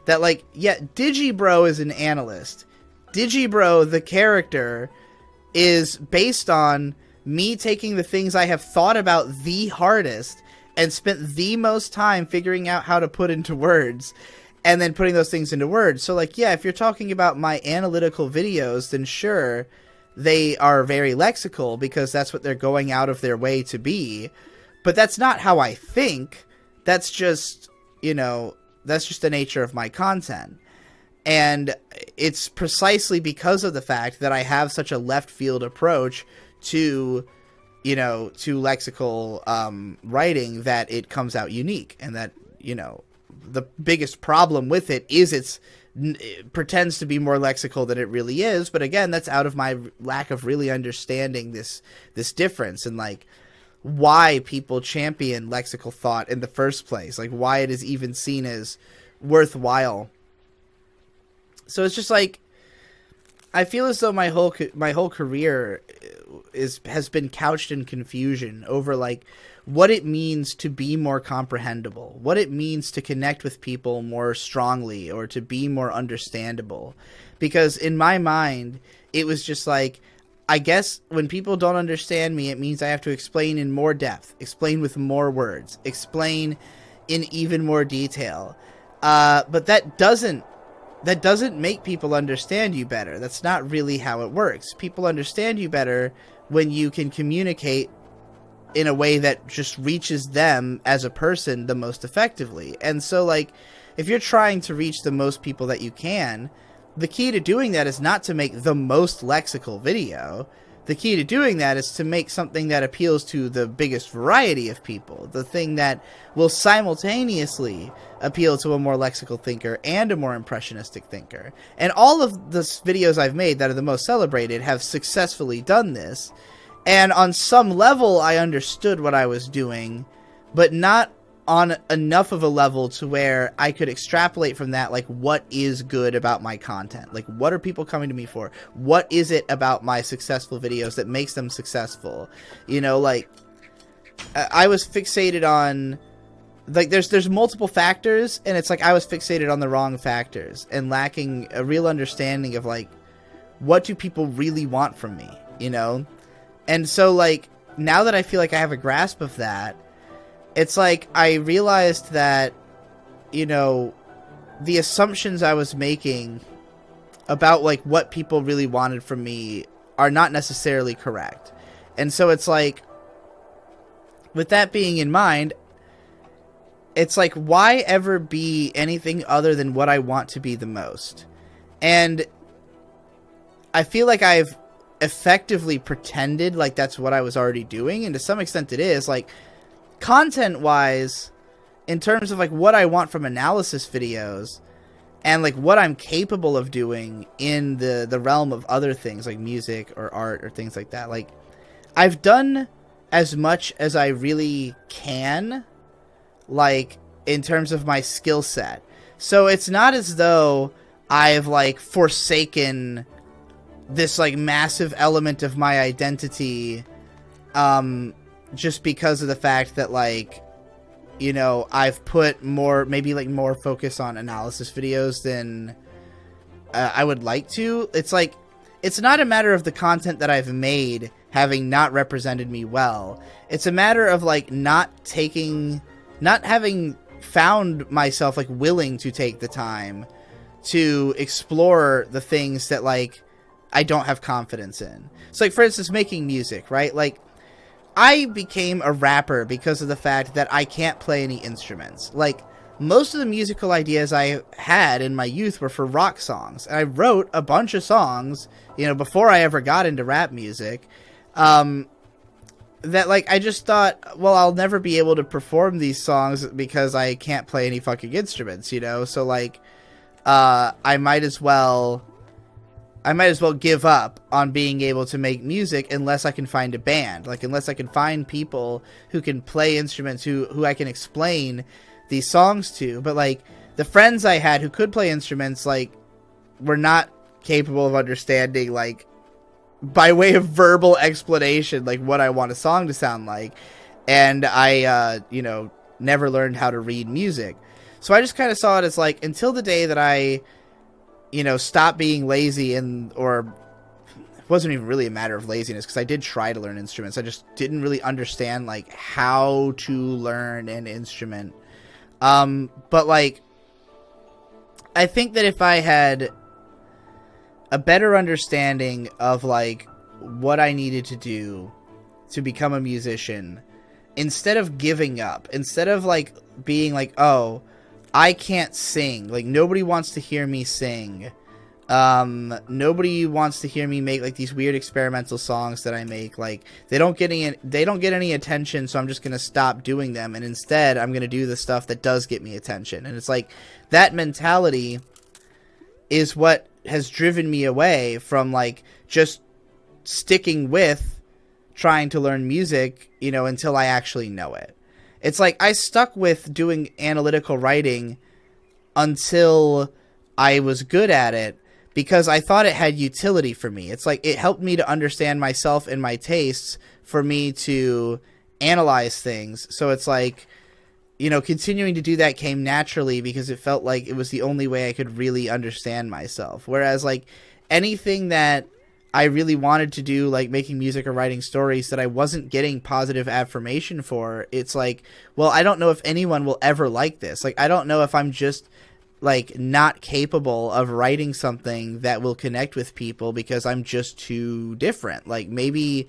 That, like, yeah, Digi Bro is an analyst. Digi Bro, the character, is based on me taking the things I have thought about the hardest and spent the most time figuring out how to put into words, and then putting those things into words. So, like, yeah, if you're talking about my analytical videos, then sure, they are very lexical, because that's what they're going out of their way to be. But that's not how I think. That's just, you know, that's just the nature of my content. And it's precisely because of the fact that I have such a left field approach to, you know, to lexical writing, that it comes out unique. And that, you know, the biggest problem with it is it pretends to be more lexical than it really is. But again, that's out of my lack of really understanding this difference, and like why people champion lexical thought in the first place, like why it is even seen as worthwhile. So it's just like, I feel as though my whole career has been couched in confusion over like what it means to be more comprehensible, what it means to connect with people more strongly, or to be more understandable. Because in my mind, it was just like, I guess when people don't understand me, it means I have to explain in more depth, explain with more words, explain in even more detail. But that doesn't make people understand you better. That's not really how it works. People understand you better when you can communicate in a way that just reaches them as a person the most effectively. And so, like, if you're trying to reach the most people that you can, the key to doing that is not to make the most lexical video. The key to doing that is to make something that appeals to the biggest variety of people. The thing that will simultaneously appeal to a more lexical thinker and a more impressionistic thinker. And all of the videos I've made that are the most celebrated have successfully done this. And on some level, I understood what I was doing, but not on enough of a level to where I could extrapolate from that, like, what is good about my content? Like, what are people coming to me for? What is it about my successful videos that makes them successful? You know, like, I was fixated on, like, there's multiple factors, and it's like I was fixated on the wrong factors and lacking a real understanding of, like, what do people really want from me, you know? And so, like, now that I feel like I have a grasp of that, it's like I realized that, you know, the assumptions I was making about, like, what people really wanted from me are not necessarily correct. And so it's like, with that being in mind, it's like, why ever be anything other than what I want to be the most? And I feel like I've effectively pretended like that's what I was already doing, and to some extent it is. Like, content-wise, in terms of, like, what I want from analysis videos and, like, what I'm capable of doing in the realm of other things like music or art or things like that, like, I've done as much as I really can, like, in terms of my skill set. So it's not as though I've, like, forsaken this, like, massive element of my identity, just because of the fact that, like, you know, I've put more, maybe, like, more focus on analysis videos than I would like to. It's like, it's not a matter of the content that I've made having not represented me well. It's a matter of, like, not having found myself, like, willing to take the time to explore the things that, like, I don't have confidence in. So, like, for instance, making music, right? Like, I became a rapper because of the fact that I can't play any instruments. Like, most of the musical ideas I had in my youth were for rock songs. And I wrote a bunch of songs, you know, before I ever got into rap music, that, like, I just thought, well, I'll never be able to perform these songs because I can't play any fucking instruments, you know? So, like, I might as well give up on being able to make music unless I can find a band. Like, unless I can find people who can play instruments, who I can explain these songs to. But, like, the friends I had who could play instruments, like, were not capable of understanding, like, by way of verbal explanation, like, what I want a song to sound like. And I, you know, never learned how to read music. So I just kind of saw it as, like, until the day that I, you know, stop being lazy, or it wasn't even really a matter of laziness, because I did try to learn instruments. I just didn't really understand, like, how to learn an instrument. But, like, I think that if I had a better understanding of, like, what I needed to do to become a musician, instead of giving up, instead of, like, being like, oh, I can't sing. Like, nobody wants to hear me sing. Nobody wants to hear me make, like, these weird experimental songs that I make. Like, they don't get any attention, so I'm just gonna stop doing them, and instead I'm gonna do the stuff that does get me attention. And it's like, that mentality is what has driven me away from, like, just sticking with trying to learn music, you know, until I actually know it. It's like, I stuck with doing analytical writing until I was good at it because I thought it had utility for me. It's like, it helped me to understand myself and my tastes for me to analyze things. So it's like, you know, continuing to do that came naturally because it felt like it was the only way I could really understand myself. Whereas, like, anything that I really wanted to do, like making music or writing stories, that I wasn't getting positive affirmation for, it's like, well, I don't know if anyone will ever like this. Like, I don't know if I'm just like not capable of writing something that will connect with people because I'm just too different. Like maybe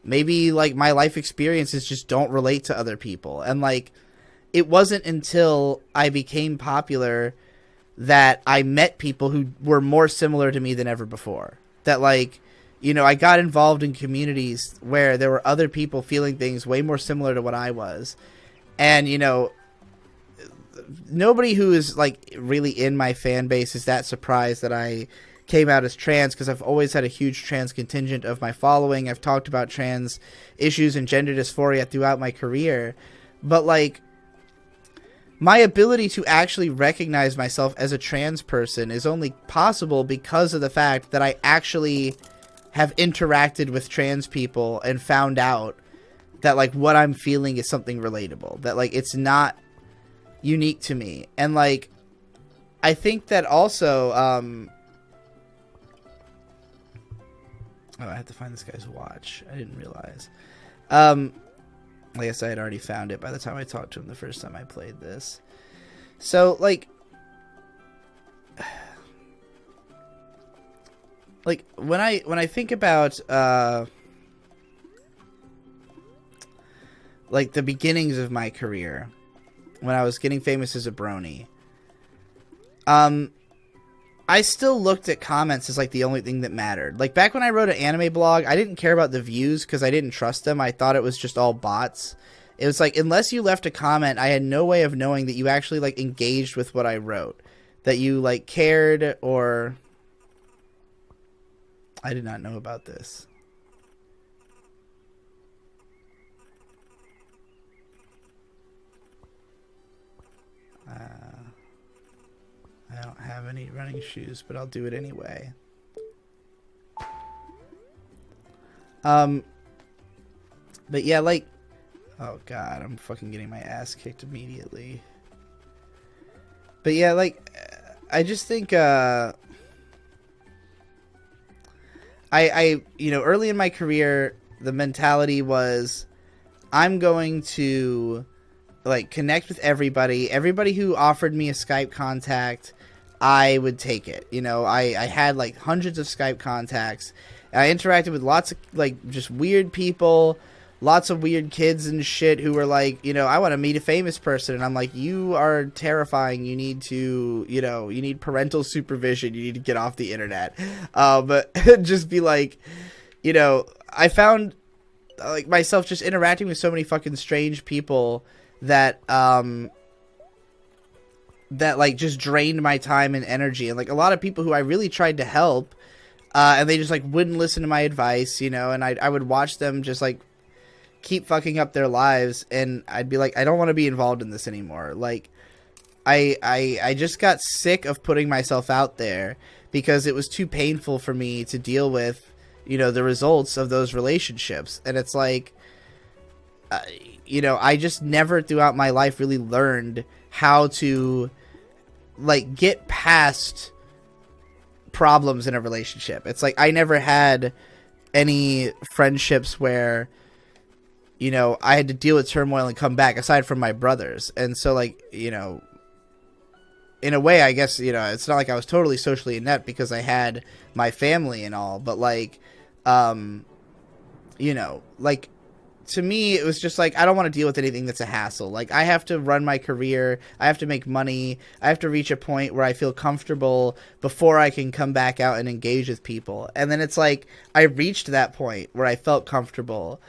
like my life experiences just don't relate to other people. And like it wasn't until I became popular that I met people who were more similar to me than ever before. That like, you know, I got involved in communities where there were other people feeling things way more similar to what I was. And, you know, nobody who is like really in my fan base is that surprised that I came out as trans, because I've always had a huge trans contingent of my following. I've talked about trans issues and gender dysphoria throughout my career. But like, my ability to actually recognize myself as a trans person is only possible because of the fact that I actually have interacted with trans people and found out that like what I'm feeling is something relatable, that like it's not unique to me. And like I think that also oh, I have to find this guy's watch. I didn't realize. I guess I had already found it by the time I talked to him the first time I played this. So like when I think about like the beginnings of my career, when I was getting famous as a brony, I still looked at comments as like the only thing that mattered. Like back when I wrote an anime blog, I didn't care about the views because I didn't trust them. I thought it was just all bots. It was like, unless you left a comment, I had no way of knowing that you actually like engaged with what I wrote, that you like cared, or I did not know about this. I don't have any running shoes, but I'll do it anyway. But yeah, like, oh god, I'm fucking getting my ass kicked immediately. But yeah, like, I just think, I you know, early in my career, the mentality was, I'm going to like connect with everybody who offered me a Skype contact. I would take it. You know, I had like hundreds of Skype contacts. I interacted with lots of like just weird people, lots of weird kids and shit who were like, you know, I want to meet a famous person. And I'm like, you are terrifying. You need to, you know, you need parental supervision. You need to get off the internet. But just be like, you know, I found like myself just interacting with so many fucking strange people that that like just drained my time and energy. And like a lot of people who I really tried to help, and they just like wouldn't listen to my advice, you know, and I would watch them just like keep fucking up their lives, and I'd be like, I don't want to be involved in this anymore. Like I just got sick of putting myself out there because it was too painful for me to deal with, you know, the results of those relationships. And it's like, you know, I just never throughout my life really learned how to like get past problems in a relationship. It's like I never had any friendships where, you know, I had to deal with turmoil and come back, aside from my brothers. And so like, you know, in a way, I guess, you know, it's not like I was totally socially inept because I had my family and all, but like, you know, like, to me, it was just like, I don't want to deal with anything that's a hassle. Like, I have to run my career. I have to make money. I have to reach a point where I feel comfortable before I can come back out and engage with people. And then it's like, I reached that point where I felt comfortable,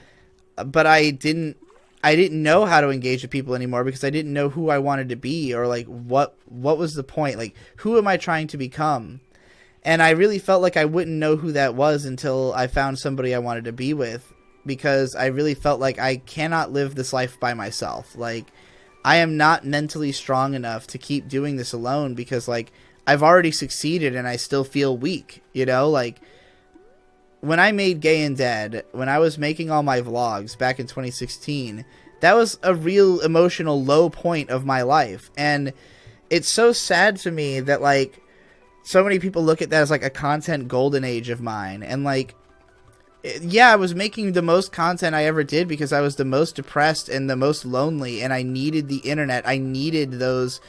but I didn't know how to engage with people anymore because I didn't know who I wanted to be, or like, what was the point? Like, who am I trying to become? And I really felt like I wouldn't know who that was until I found somebody I wanted to be with. Because I really felt like I cannot live this life by myself. Like, I am not mentally strong enough to keep doing this alone because, like, I've already succeeded and I still feel weak, you know? Like, when I made Gay and Dead, when I was making all my vlogs back in 2016, that was a real emotional low point of my life. And it's so sad to me that, like, so many people look at that as, like, a content golden age of mine. And, like, yeah, I was making the most content I ever did because I was the most depressed and the most lonely, and I needed the internet. I needed those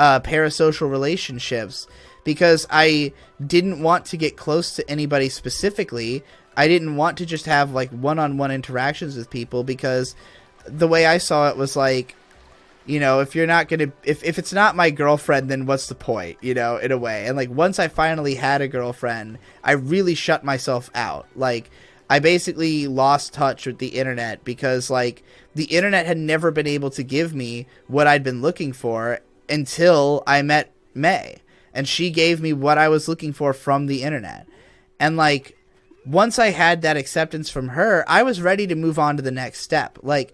parasocial relationships because I didn't want to get close to anybody specifically. I didn't want to just have like one-on-one interactions with people because the way I saw it was like, you know, if you're not going to, if it's not my girlfriend, then what's the point, you know, in a way. And like once I finally had a girlfriend, I really shut myself out. Like I basically lost touch with the internet because like the internet had never been able to give me what I'd been looking for until I met May. And she gave me what I was looking for from the internet. And like, once I had that acceptance from her, I was ready to move on to the next step. Like,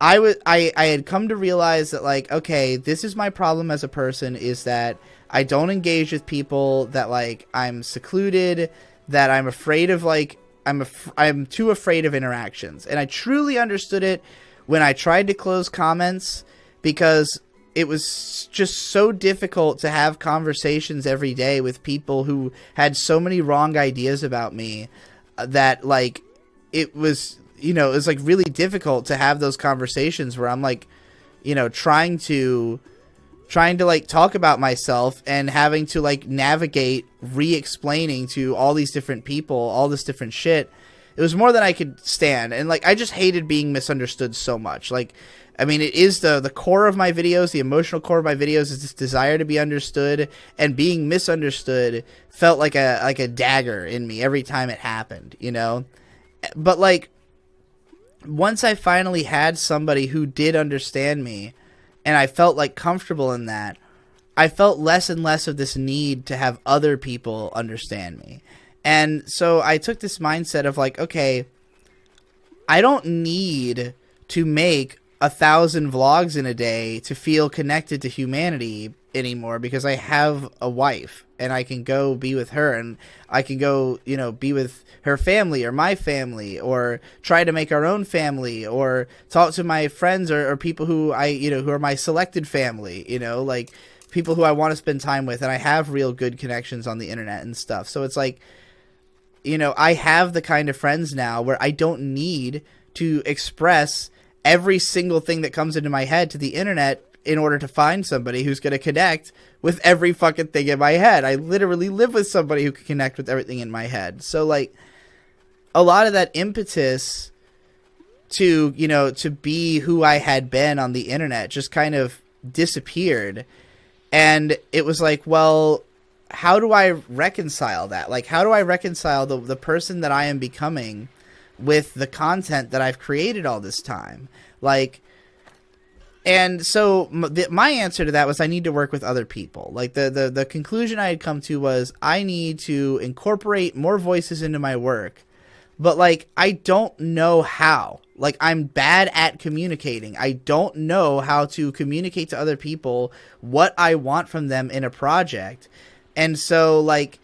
I had come to realize that, like, okay, this is my problem as a person, is that I don't engage with people, that, like, I'm secluded, that I'm afraid of, like, I'm too afraid of interactions. And I truly understood it when I tried to close comments, because it was just so difficult to have conversations every day with people who had so many wrong ideas about me that, like, it was, you know, it was, like, really difficult to have those conversations where I'm, like, you know, trying to, like, talk about myself and having to, like, navigate re-explaining to all these different people all this different shit. It was more than I could stand. And, like, I just hated being misunderstood so much. Like, I mean, it is the core of my videos, the emotional core of my videos is this desire to be understood, and being misunderstood felt like a dagger in me every time it happened, you know? But, like, once I finally had somebody who did understand me, and I felt, like, comfortable in that, I felt less and less of this need to have other people understand me. And so I took this mindset of, like, okay, I don't need to make 1,000 vlogs in a day to feel connected to humanity anymore, because I have a wife and I can go be with her, and I can go, you know, be with her family or my family, or try to make our own family, or talk to my friends or people who who are my selected family, you know, like people who I want to spend time with, and I have real good connections on the internet and stuff. So it's like, you know, I have the kind of friends now where I don't need to express every single thing that comes into my head to the internet in order to find somebody who's going to connect with every fucking thing in my head. I literally live with somebody who can connect with everything in my head. So, like, a lot of that impetus to, you know, to be who I had been on the internet just kind of disappeared. And it was like, well, how do I reconcile that? Like, how do I reconcile the person that I am becoming with the content that I've created all this time? Like, and so my answer to that was I need to work with other people. Like, the conclusion I had come to was I need to incorporate more voices into my work, but, like, I don't know how. Like, I'm bad at communicating. I don't know how to communicate to other people what I want from them in a project. And so, like,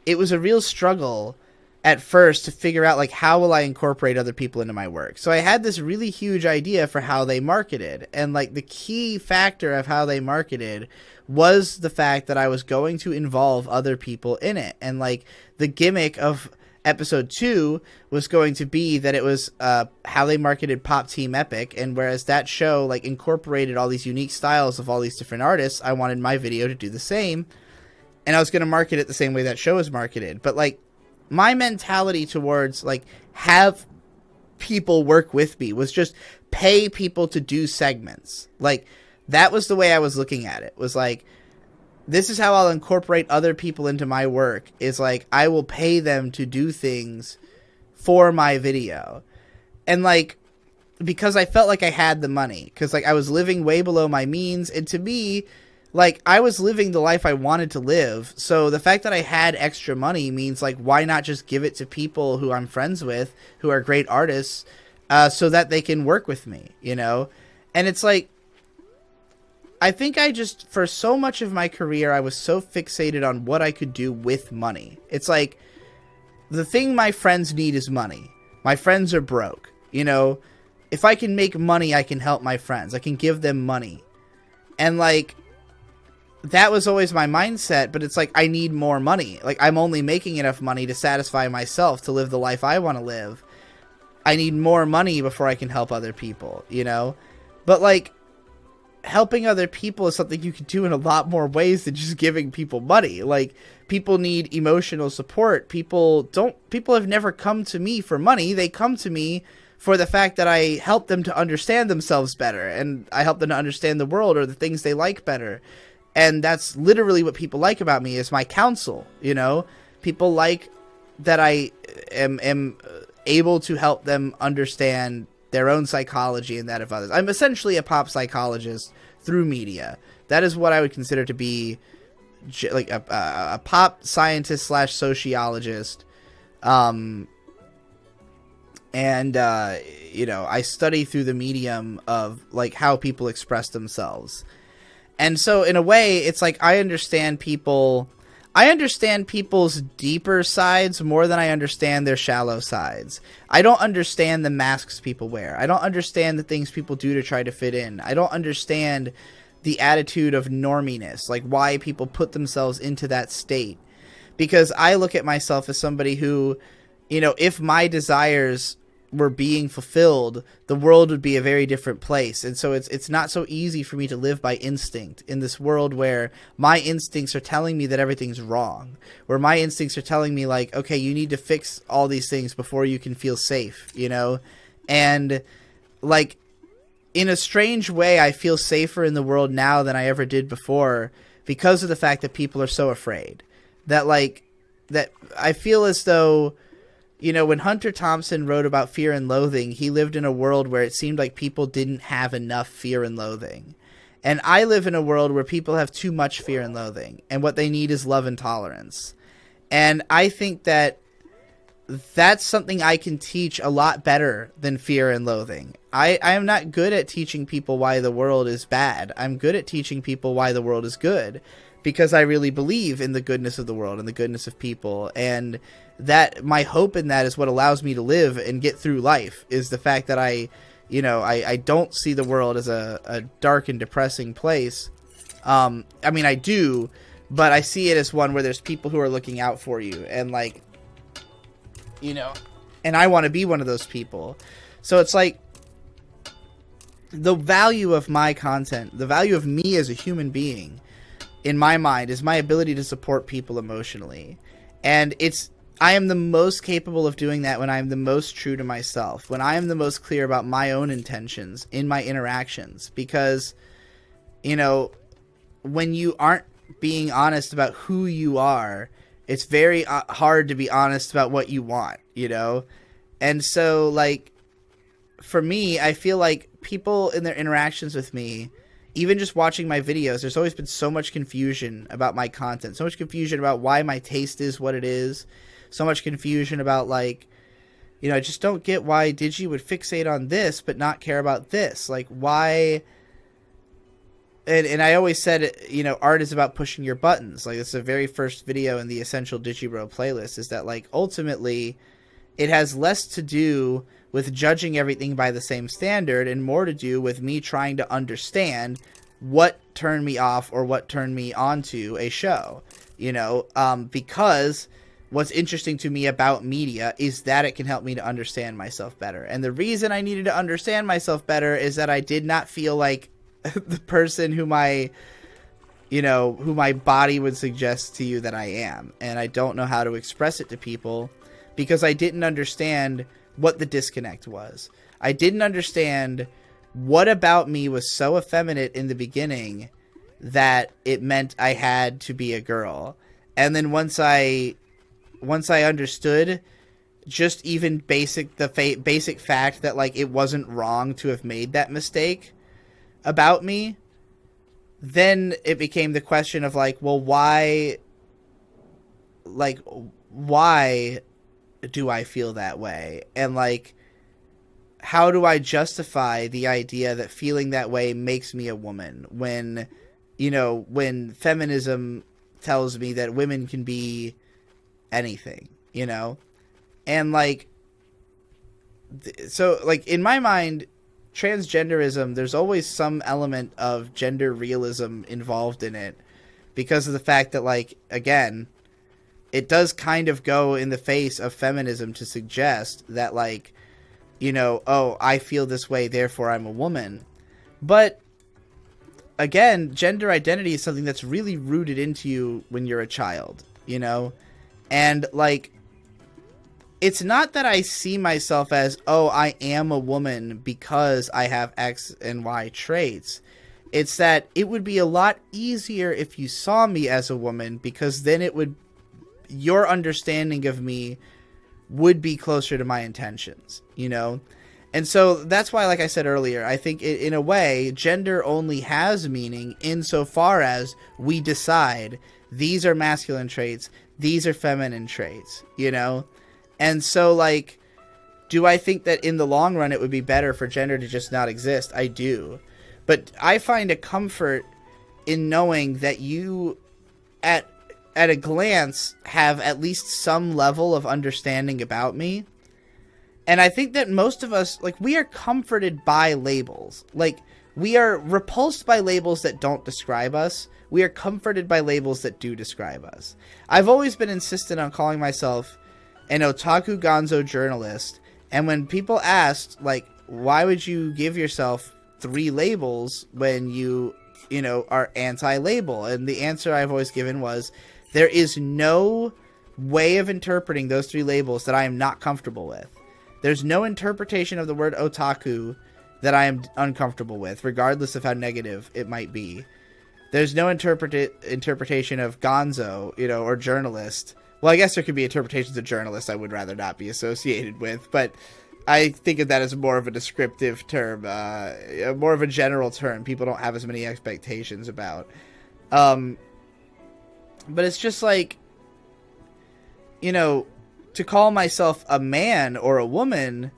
it was a real struggle at first to figure out, like, how will I incorporate other people into my work? So I had this really huge idea for how they marketed. And, like, the key factor of how they marketed was the fact that I was going to involve other people in it. And, like, the gimmick of episode 2 was going to be that it was how they marketed Pop Team Epic. And whereas that show, like, incorporated all these unique styles of all these different artists, I wanted my video to do the same. And I was going to market it the same way that show is marketed. But, like, my mentality towards, like, have people work with me was just pay people to do segments. Like, that was the way I was looking at it. Was like, this is how I'll incorporate other people into my work. Is like, I will pay them to do things for my video. And, like, because I felt like I had the money. Because, like, I was living way below my means. And to me, like, I was living the life I wanted to live. So the fact that I had extra money means, like, why not just give it to people who I'm friends with, who are great artists, so that they can work with me, you know? And it's like, I think I just, for so much of my career, I was so fixated on what I could do with money. It's like, the thing my friends need is money. My friends are broke, you know? If I can make money, I can help my friends. I can give them money. And, like, that was always my mindset, but it's like, I need more money. Like, I'm only making enough money to satisfy myself, to live the life I want to live. I need more money before I can help other people, you know? But, like, helping other people is something you can do in a lot more ways than just giving people money. Like, people need emotional support. People have never come to me for money. They come to me for the fact that I help them to understand themselves better, and I help them to understand the world or the things they like better. And that's literally what people like about me, is my counsel. You know, people like that I am able to help them understand their own psychology and that of others. I'm essentially a pop psychologist through media. That is what I would consider to be like a pop scientist / sociologist. And you know, I study through the medium of like how people express themselves. And so in a way, it's like I understand people's deeper sides more than I understand their shallow sides. I don't understand the masks people wear. I don't understand the things people do to try to fit in. I don't understand the attitude of norminess, like why people put themselves into that state. Because I look at myself as somebody who, you know, if my desires were being fulfilled, the world would be a very different place. And so it's not so easy for me to live by instinct in this world where my instincts are telling me that everything's wrong, where my instincts are telling me like, okay, you need to fix all these things before you can feel safe, you know? And like, in a strange way, I feel safer in the world now than I ever did before, because of the fact that people are so afraid. That I feel as though, you know, when Hunter Thompson wrote about Fear and Loathing, he lived in a world where it seemed like people didn't have enough fear and loathing. And I live in a world where people have too much fear and loathing, and what they need is love and tolerance. And I think that that's something I can teach a lot better than fear and loathing. I am not good at teaching people why the world is bad. I'm good at teaching people why the world is good, because I really believe in the goodness of the world and the goodness of people. And that my hope in that is what allows me to live and get through life, is the fact that I don't see the world as a dark and depressing place. I mean, I do, but I see it as one where there's people who are looking out for you, and like, you know, and I want to be one of those people. So it's like, the value of my content, the value of me as a human being, in my mind, is my ability to support people emotionally. And I am the most capable of doing that when I am the most true to myself, when I am the most clear about my own intentions in my interactions. Because, you know, when you aren't being honest about who you are, it's very hard to be honest about what you want, you know? And so, like, for me, I feel like people in their interactions with me, even just watching my videos, there's always been so much confusion about my content, so much confusion about why my taste is what it is, so much confusion about, like, you know, I just don't get why Digi would fixate on this but not care about this. Like, why? And I always said, you know, art is about pushing your buttons. Like, it's the very first video in the Essential Digibro playlist, is that, like, ultimately it has less to do with judging everything by the same standard and more to do with me trying to understand what turned me off or what turned me onto a show, you know, because what's interesting to me about media is that it can help me to understand myself better. And the reason I needed to understand myself better is that I did not feel like the person who my body would suggest to you that I am. And I don't know how to express it to people because I didn't understand what the disconnect was. I didn't understand what about me was so effeminate in the beginning that it meant I had to be a girl. And then once I understood just even basic fact that, like, it wasn't wrong to have made that mistake about me, then it became the question of, like, well, why do I feel that way? And, like, how do I justify the idea that feeling that way makes me a woman when, you know, when feminism tells me that women can be anything, you know? And, like, so, like, in my mind, transgenderism, there's always some element of gender realism involved in it because of the fact that, like, again, it does kind of go in the face of feminism to suggest that, like, you know, oh, I feel this way, therefore I'm a woman. But again, gender identity is something that's really rooted into you when you're a child, you know? And, like, it's not that I see myself as, oh, I am a woman because I have X and Y traits. It's that it would be a lot easier if you saw me as a woman, because then your understanding of me would be closer to my intentions, you know? And so that's why, like I said earlier, I think in a way, gender only has meaning insofar as we decide these are masculine traits, these are feminine traits, you know? And so, like, do I think that in the long run it would be better for gender to just not exist? I do. But I find a comfort in knowing that you, at a glance, have at least some level of understanding about me. And I think that most of us, like, we are comforted by labels. Like, we are repulsed by labels that don't describe us. We are comforted by labels that do describe us. I've always been insistent on calling myself an otaku gonzo journalist. And when people asked, like, why would you give yourself 3 labels when you know, are anti-label? And the answer I've always given was, there is no way of interpreting those 3 labels that I am not comfortable with. There's no interpretation of the word otaku that I am uncomfortable with, regardless of how negative it might be. There's no interpretation of gonzo, you know, or journalist. Well, I guess there could be interpretations of journalist I would rather not be associated with, but I think of that as more of a descriptive term, more of a general term. People don't have as many expectations about. But it's just like, you know, to call myself a man or a woman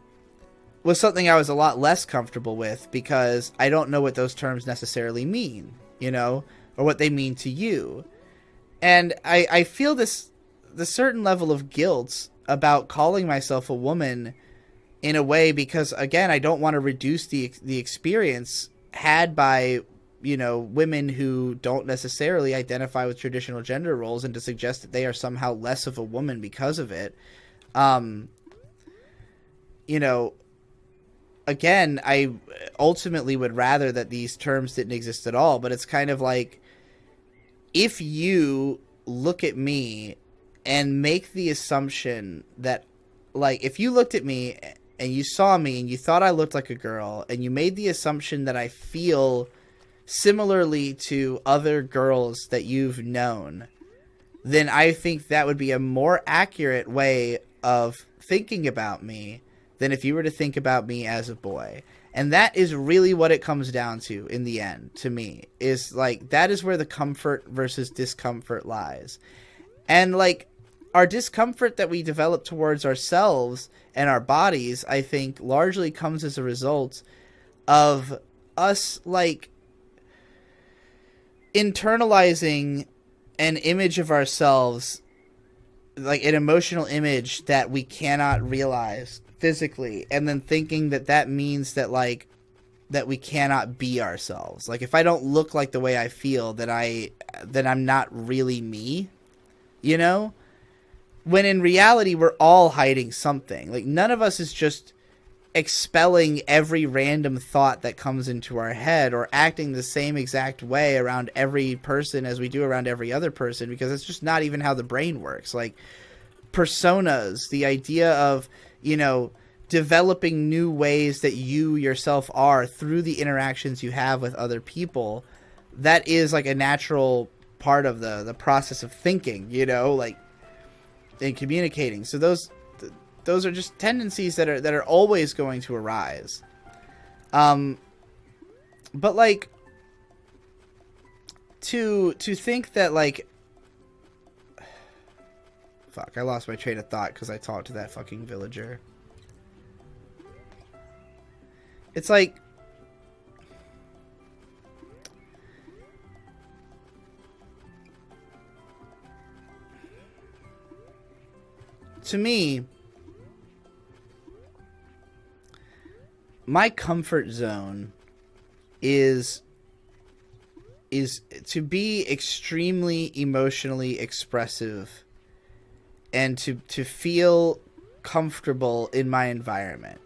was something I was a lot less comfortable with, because I don't know what those terms necessarily mean, you know, or what they mean to you. And I feel the certain level of guilt about calling myself a woman in a way, because, again, I don't want to reduce the experience had by, you know, women who don't necessarily identify with traditional gender roles, and to suggest that they are somehow less of a woman because of it. You know, again, I ultimately would rather that these terms didn't exist at all, but it's kind of like, if you look at me and make the assumption that, like, if you looked at me and you saw me and you thought I looked like a girl, and you made the assumption that I feel similarly to other girls that you've known, then I think that would be a more accurate way of thinking about me than if you were to think about me as a boy. And that is really what it comes down to in the end, to me, is like, that is where the comfort versus discomfort lies. And, like, our discomfort that we develop towards ourselves and our bodies, I think, largely comes as a result of us, like, internalizing an image of ourselves, like an emotional image that we cannot realize physically, and then thinking that that means that, like, that we cannot be ourselves. Like, if I don't look like the way I feel, then I'm not really me, you know? When in reality, we're all hiding something. Like, none of us is just expelling every random thought that comes into our head, or acting the same exact way around every person as we do around every other person, because it's just not even how the brain works. Like, personas, the idea of, you know, developing new ways that you yourself are through the interactions you have with other people, that is like a natural part of the process of thinking, you know, like, and communicating. So those are just tendencies that are always going to arise. But, like, to think that, like, fuck, I lost my train of thought because I talked to that fucking villager. It's like, to me, my comfort zone is to be extremely emotionally expressive and to feel comfortable in my environment.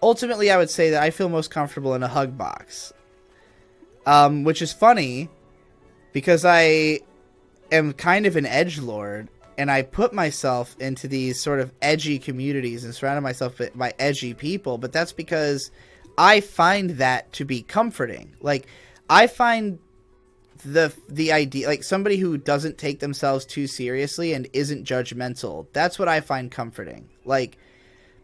Ultimately, I would say that I feel most comfortable in a hug box. which is funny because I am kind of an edgelord, and I put myself into these sort of edgy communities and surrounded myself by edgy people, but that's because I find that to be comforting. Like, I find the idea, like, somebody who doesn't take themselves too seriously and isn't judgmental, that's what I find comforting. Like,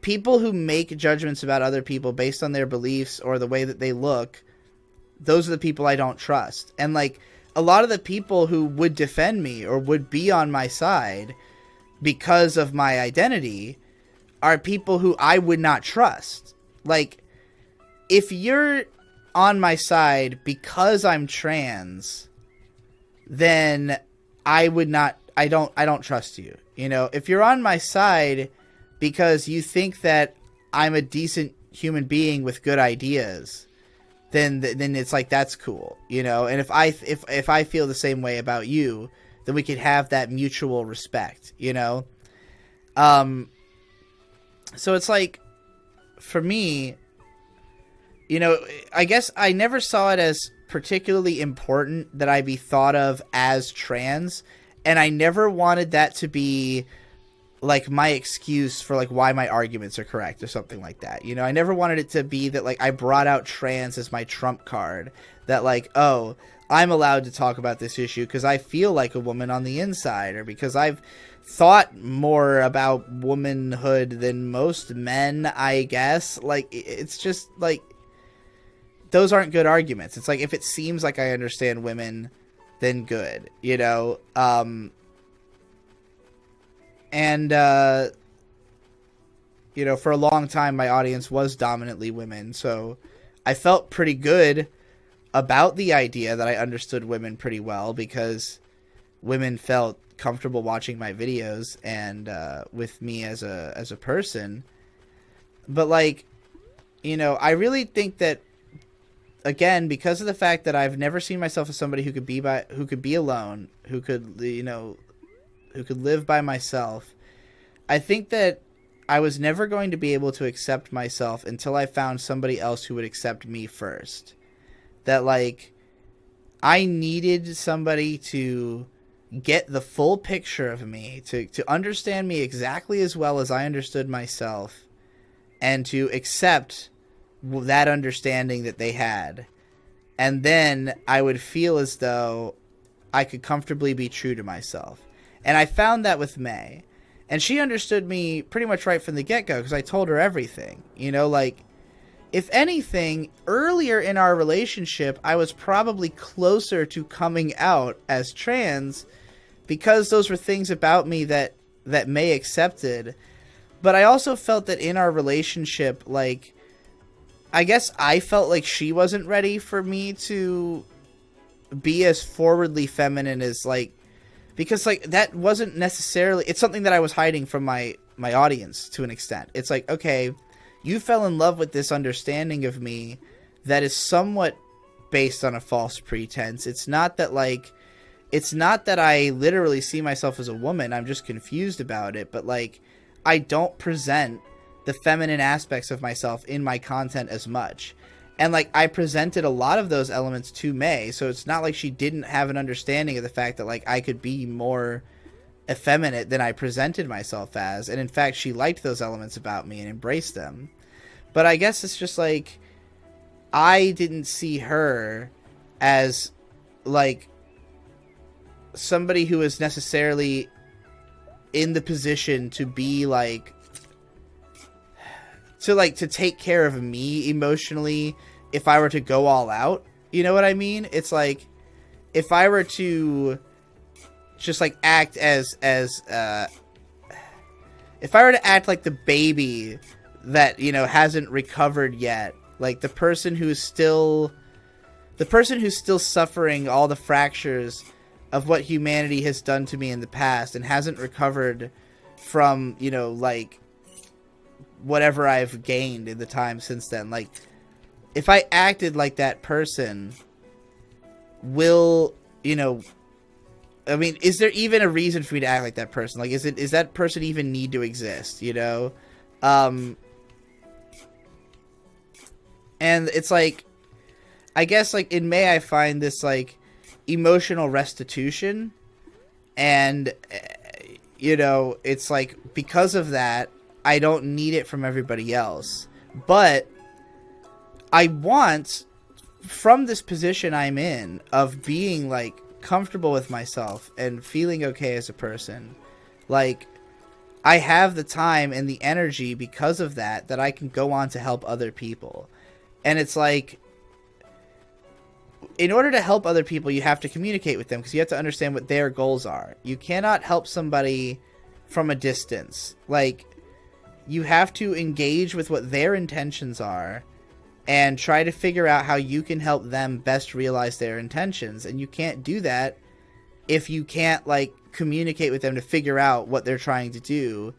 people who make judgments about other people based on their beliefs or the way that they look, those are the people I don't trust. And, like, a lot of the people who would defend me or would be on my side because of my identity are people who I would not trust. Like, if you're on my side because I'm trans, then I don't trust you. You know, if you're on my side because you think that I'm a decent human being with good ideas, then it's like, that's cool, you know. And if I feel the same way about you, then we could have that mutual respect, you know. So it's like, for me, you know, I guess I never saw it as particularly important that I be thought of as trans, and I never wanted that to be like my excuse for like why my arguments are correct or something like that. You know, I never wanted it to be that like I brought out trans as my trump card, that like, oh, I'm allowed to talk about this issue because I feel like a woman on the inside, or because I've thought more about womanhood than most men, I guess. Like, it's just like, those aren't good arguments. It's like, if it seems like I understand women, then good, you know. And, you know, for a long time, my audience was dominantly women. So I felt pretty good about the idea that I understood women pretty well, because women felt comfortable watching my videos and with me as a person. But, like, you know, I really think that, again, because of the fact that I've never seen myself as somebody who could be alone, who could, you know, who could live by myself, I think that I was never going to be able to accept myself until I found somebody else who would accept me first. That, like, I needed somebody to get the full picture of me, to understand me exactly as well as I understood myself, and to accept that understanding that they had. And then I would feel as though I could comfortably be true to myself. And I found that with May. And she understood me pretty much right from the get-go, because I told her everything. You know, like, if anything, earlier in our relationship, I was probably closer to coming out as trans, because those were things about me that May accepted. But I also felt that in our relationship, like, I guess I felt like she wasn't ready for me to be as forwardly feminine as, like, because, like, that wasn't necessarily, it's something that I was hiding from my audience to an extent. It's like, okay, you fell in love with this understanding of me that is somewhat based on a false pretense. It's not that, like, it's not that I literally see myself as a woman. I'm just confused about it. But, like, I don't present the feminine aspects of myself in my content as much. And, like, I presented a lot of those elements to May, so it's not like she didn't have an understanding of the fact that, like, I could be more effeminate than I presented myself as. And, in fact, she liked those elements about me and embraced them. But I guess it's just, like, I didn't see her as, like, somebody who is necessarily in the position to be, like, to take care of me emotionally if I were to go all out. You know what I mean? It's like, if I were to just, like, act as if I were to act like the baby that, you know, hasn't recovered yet, like the person who's still suffering all the fractures of what humanity has done to me in the past and hasn't recovered from, you know, like, whatever I've gained in the time since then. Like, if I acted like that person, will, you know, I mean, is there even a reason for me to act like that person? Like, is that person even need to exist, you know? And it's like, I guess like in May I find this like emotional restitution, and you know, it's like because of that I don't need it from everybody else, but I want, from this position I'm in of being like comfortable with myself and feeling okay as a person, like I have the time and the energy because of that I can go on to help other people. And it's like, in order to help other people, you have to communicate with them because you have to understand what their goals are. You cannot help somebody from a distance. Like, you have to engage with what their intentions are and try to figure out how you can help them best realize their intentions. And you can't do that if you can't, like, communicate with them to figure out what they're trying to do,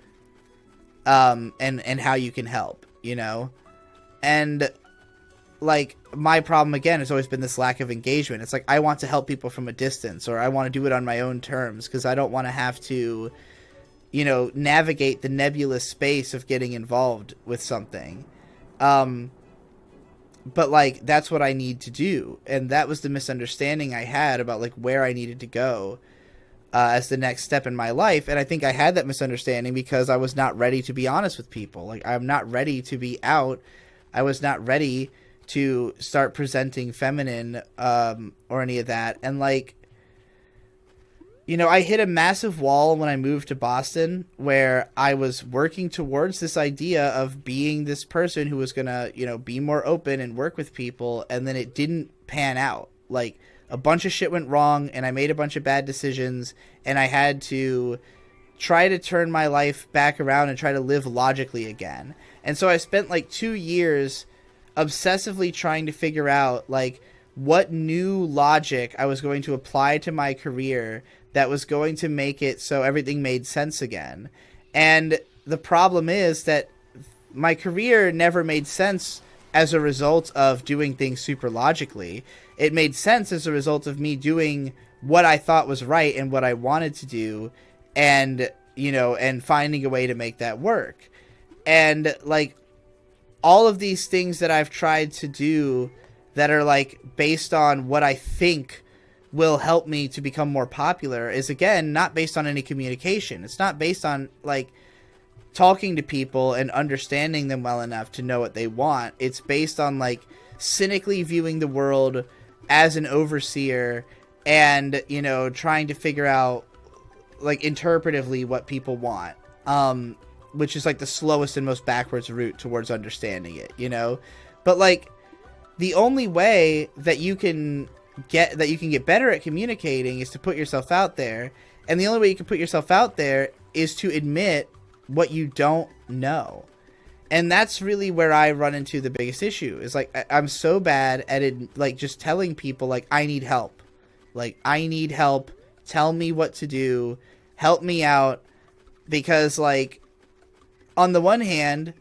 and how you can help, you know? And, like, my problem, again, has always been this lack of engagement. It's like, I want to help people from a distance, or I want to do it on my own terms, because I don't want to have to, you know, navigate the nebulous space of getting involved with something. But, like, that's what I need to do. And that was the misunderstanding I had about, like, where I needed to go as the next step in my life. And I think I had that misunderstanding because I was not ready to be honest with people. Like, I'm not ready to be out. I was not ready to start presenting feminine or any of that. And, like, you know, I hit a massive wall when I moved to Boston where I was working towards this idea of being this person who was going to, you know, be more open and work with people. And then it didn't pan out. Like, a bunch of shit went wrong and I made a bunch of bad decisions and I had to try to turn my life back around and try to live logically again. And so I spent like 2 years obsessively trying to figure out, like, what new logic I was going to apply to my career that was going to make it so everything made sense again. And the problem is that my career never made sense as a result of doing things super logically. It made sense as a result of me doing what I thought was right and what I wanted to do, and, you know, and finding a way to make that work. And, like, all of these things that I've tried to do that are, like, based on what I think will help me to become more popular is, again, not based on any communication. It's not based on, like, talking to people and understanding them well enough to know what they want. It's based on, like, cynically viewing the world as an overseer and, you know, trying to figure out, like, interpretively what people want, which is, like, the slowest and most backwards route towards understanding it, you know? But, like, the only way that you can get better at communicating is to put yourself out there. And the only way you can put yourself out there is to admit what you don't know. And that's really where I run into the biggest issue. Is, like, I'm so bad at it, like, just telling people, like, I need help. Like, I need help. Tell me what to do. Help me out. Because, like, on the one hand,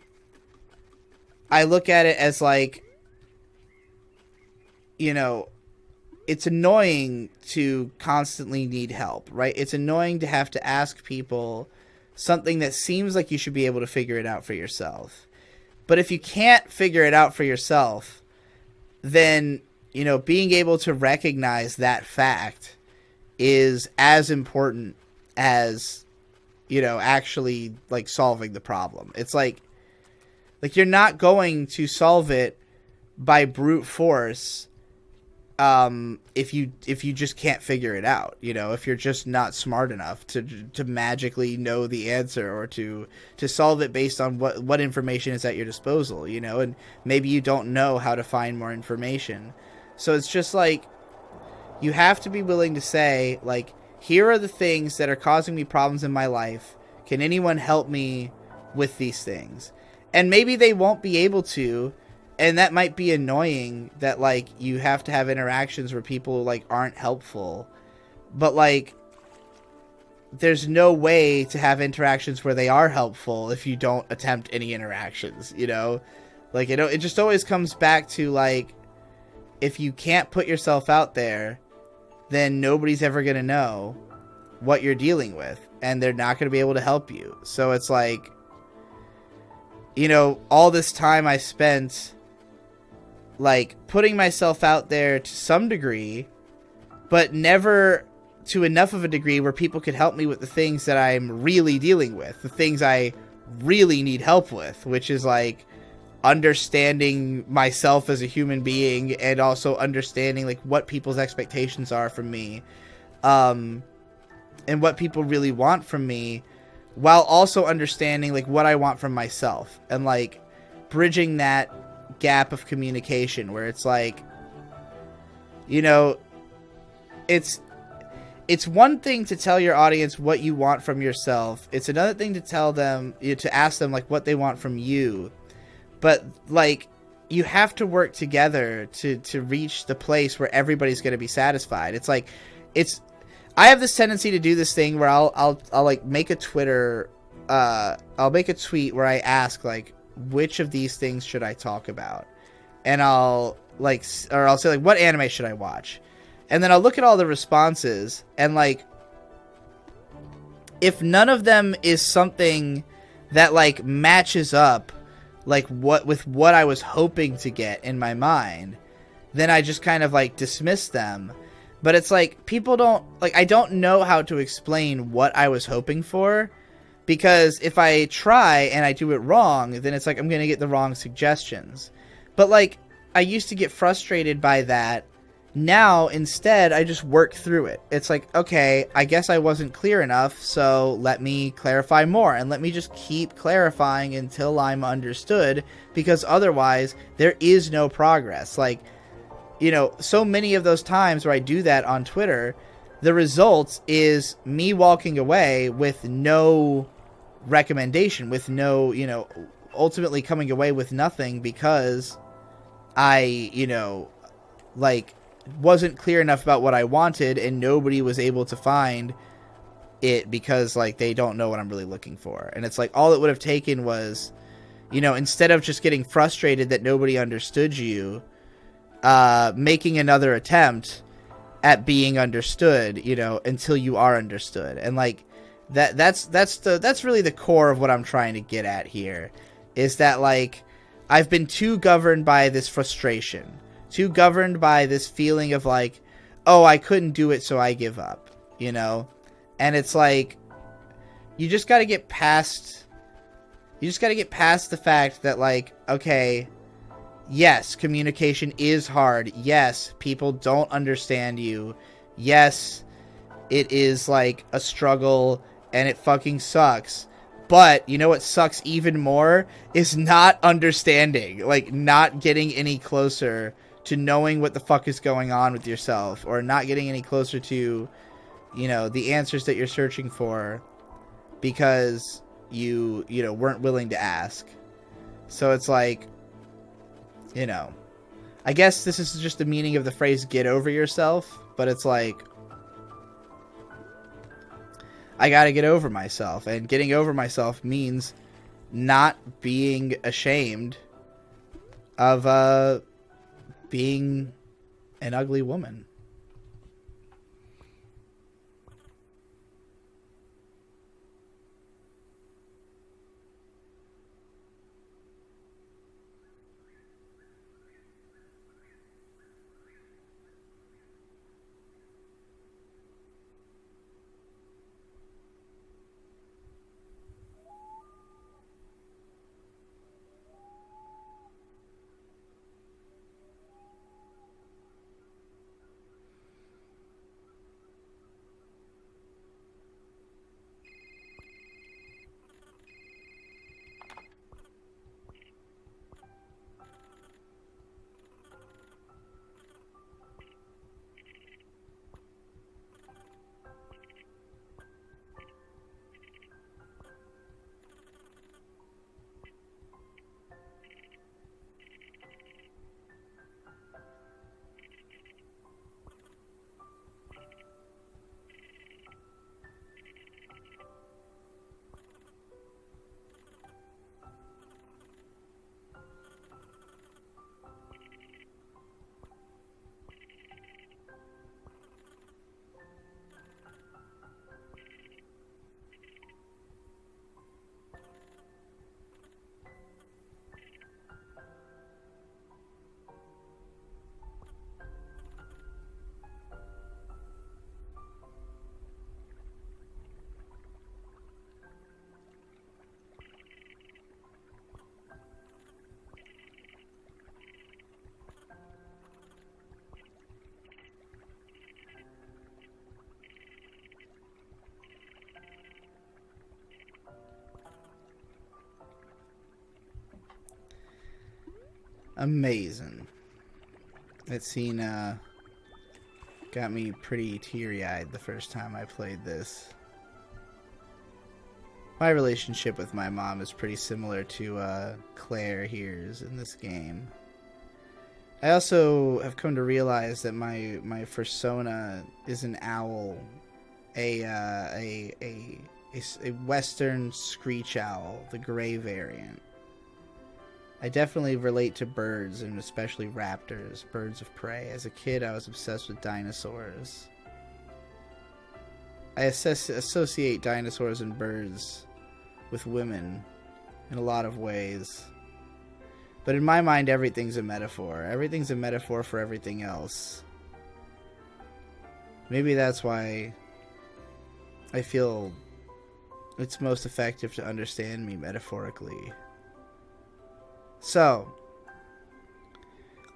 I look at it as, like, you know, it's annoying to constantly need help, right? It's annoying to have to ask people something that seems like you should be able to figure it out for yourself. But if you can't figure it out for yourself, then, you know, being able to recognize that fact is as important as, you know, actually, like, solving the problem. It's like you're not going to solve it by brute force if you just can't figure it out, you know, if you're just not smart enough to magically know the answer, or to solve it based on what information is at your disposal, you know, and maybe you don't know how to find more information. So it's just like, you have to be willing to say, like, here are the things that are causing me problems in my life. Can anyone help me with these things? And maybe they won't be able to. And that might be annoying that, like, you have to have interactions where people, like, aren't helpful. But, like, there's no way to have interactions where they are helpful if you don't attempt any interactions, you know? Like, it just always comes back to, like, if you can't put yourself out there, then nobody's ever going to know what you're dealing with. And they're not going to be able to help you. So it's like, you know, all this time I spent like putting myself out there to some degree, but never to enough of a degree where people could help me with the things that I'm really dealing with, the things I really need help with, which is like understanding myself as a human being and also understanding like what people's expectations are from me, and what people really want from me, while also understanding like what I want from myself, and like bridging that gap of communication where it's like, you know, it's one thing to tell your audience what you want from yourself. It's another thing to tell them, to ask them like what they want from you. But like, you have to work together to reach the place where everybody's going to be satisfied. It's like, I have this tendency to do this thing where I'll like make a Twitter, I'll make a tweet where I ask like, which of these things should I talk about? And I'll say like, what anime should I watch? And then I'll look at all the responses, and like, if none of them is something that like matches up like with what I was hoping to get in my mind, then I just kind of like dismiss them. But it's like, people don't like, I don't know how to explain what I was hoping for, because if I try and I do it wrong, then it's like I'm gonna get the wrong suggestions. But like, I used to get frustrated by that. Now, instead, I just work through it. It's like, okay, I guess I wasn't clear enough, so let me clarify more, and let me just keep clarifying until I'm understood, because otherwise, there is no progress. Like, you know, so many of those times where I do that on Twitter, the result is me walking away with no recommendation, with no, you know, ultimately coming away with nothing, because I, you know, like, wasn't clear enough about what I wanted, and nobody was able to find it because like they don't know what I'm really looking for. And it's like, all it would have taken was, you know, instead of just getting frustrated that nobody understood you, making another attempt at being understood, you know, until you are understood. And like that's really the core of what I'm trying to get at here, is that like, I've been too governed by this frustration, too governed by this feeling of like, oh, I couldn't do it, so I give up, you know? And it's like, you just got to get past the fact that like, okay, yes, communication is hard. Yes, people don't understand you. Yes, it is like a struggle and it fucking sucks. But you know what sucks even more is not understanding, like not getting any closer to knowing what the fuck is going on with yourself, or not getting any closer to, you know, the answers that you're searching for, because you know, weren't willing to ask. So it's like, you know, I guess this is just the meaning of the phrase "get over yourself," but it's like, I gotta get over myself, and getting over myself means not being ashamed of being an ugly woman. amazing. That scene got me pretty teary-eyed the first time I played this. My relationship with my mom is pretty similar to Claire here's in this game. I also have come to realize that my fursona is an owl, a western screech owl, the gray variant. I definitely relate to birds, and especially raptors, birds of prey. As a kid, I was obsessed with dinosaurs. I associate dinosaurs and birds with women in a lot of ways. But in my mind, everything's a metaphor. Everything's a metaphor for everything else. Maybe that's why I feel it's most effective to understand me metaphorically. So,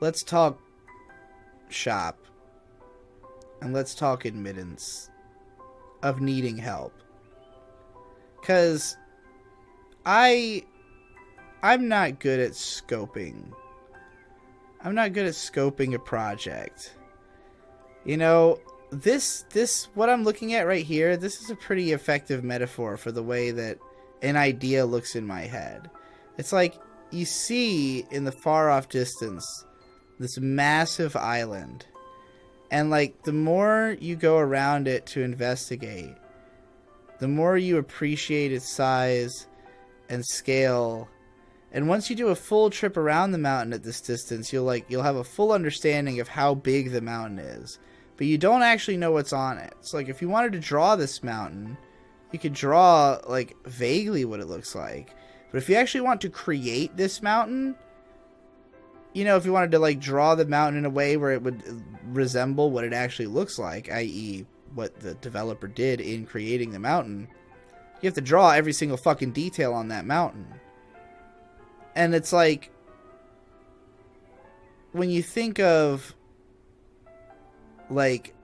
let's talk shop. And let's talk admittance of needing help. 'Cause I'm not good at scoping. I'm not good at scoping a project. You know, this what I'm looking at right here, this is a pretty effective metaphor for the way that an idea looks in my head. It's like you see in the far off distance this massive island, and like the more you go around it to investigate, the more you appreciate its size and scale. And once you do a full trip around the mountain at this distance, you'll have a full understanding of how big the mountain is. But you don't actually know what's on it. So like if you wanted to draw this mountain, you could draw like vaguely what it looks like. But if you actually want to create this mountain, you know, if you wanted to like draw the mountain in a way where it would resemble what it actually looks like, i.e. what the developer did in creating the mountain, you have to draw every single fucking detail on that mountain. And it's like, when you think of, like,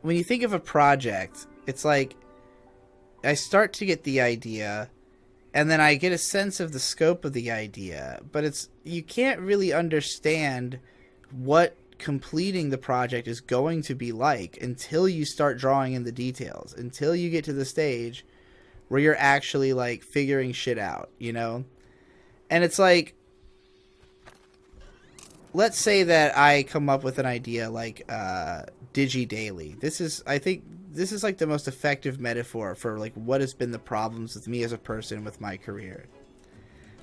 when you think of a project, it's like, I start to get the idea, and then I get a sense of the scope of the idea, but it's, you can't really understand what completing the project is going to be like until you start drawing in the details, until you get to the stage where you're actually like figuring shit out, you know? And it's like, let's say that I come up with an idea like Digi Daily. I think this is like the most effective metaphor for like what has been the problems with me as a person with my career.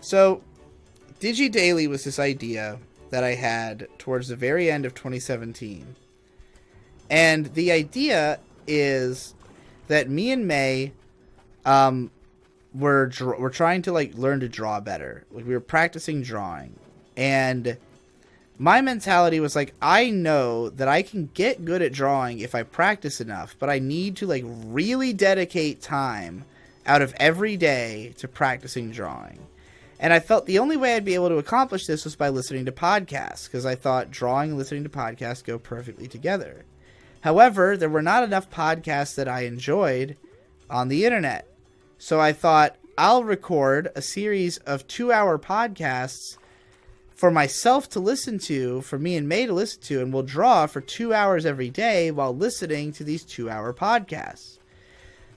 So Digi Daily was this idea that I had towards the very end of 2017. And the idea is that me and May we're trying to like learn to draw better. Like we were practicing drawing, and my mentality was like, I know that I can get good at drawing if I practice enough, but I need to like really dedicate time out of every day to practicing drawing. And I felt the only way I'd be able to accomplish this was by listening to podcasts, because I thought drawing and listening to podcasts go perfectly together. However, there were not enough podcasts that I enjoyed on the internet. So I thought, I'll record a series of 2-hour podcasts for myself to listen to, for me and May to listen to, and we'll draw for 2 hours every day while listening to these 2-hour podcasts.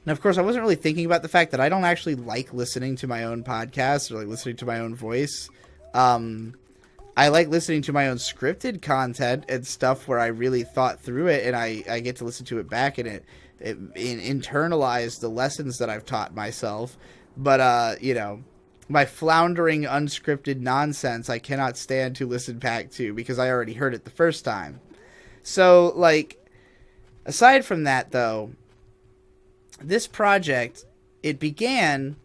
Now, of course, I wasn't really thinking about the fact that I don't actually like listening to my own podcasts or like listening to my own voice. I like listening to my own scripted content and stuff where I really thought through it, and I get to listen to it back, and it internalize the lessons that I've taught myself. But, you know, my floundering, unscripted nonsense, I cannot stand to listen back to because I already heard it the first time. So, like, aside from that, though, this project, it began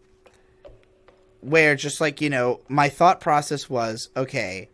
where just like, you know, my thought process was, okay,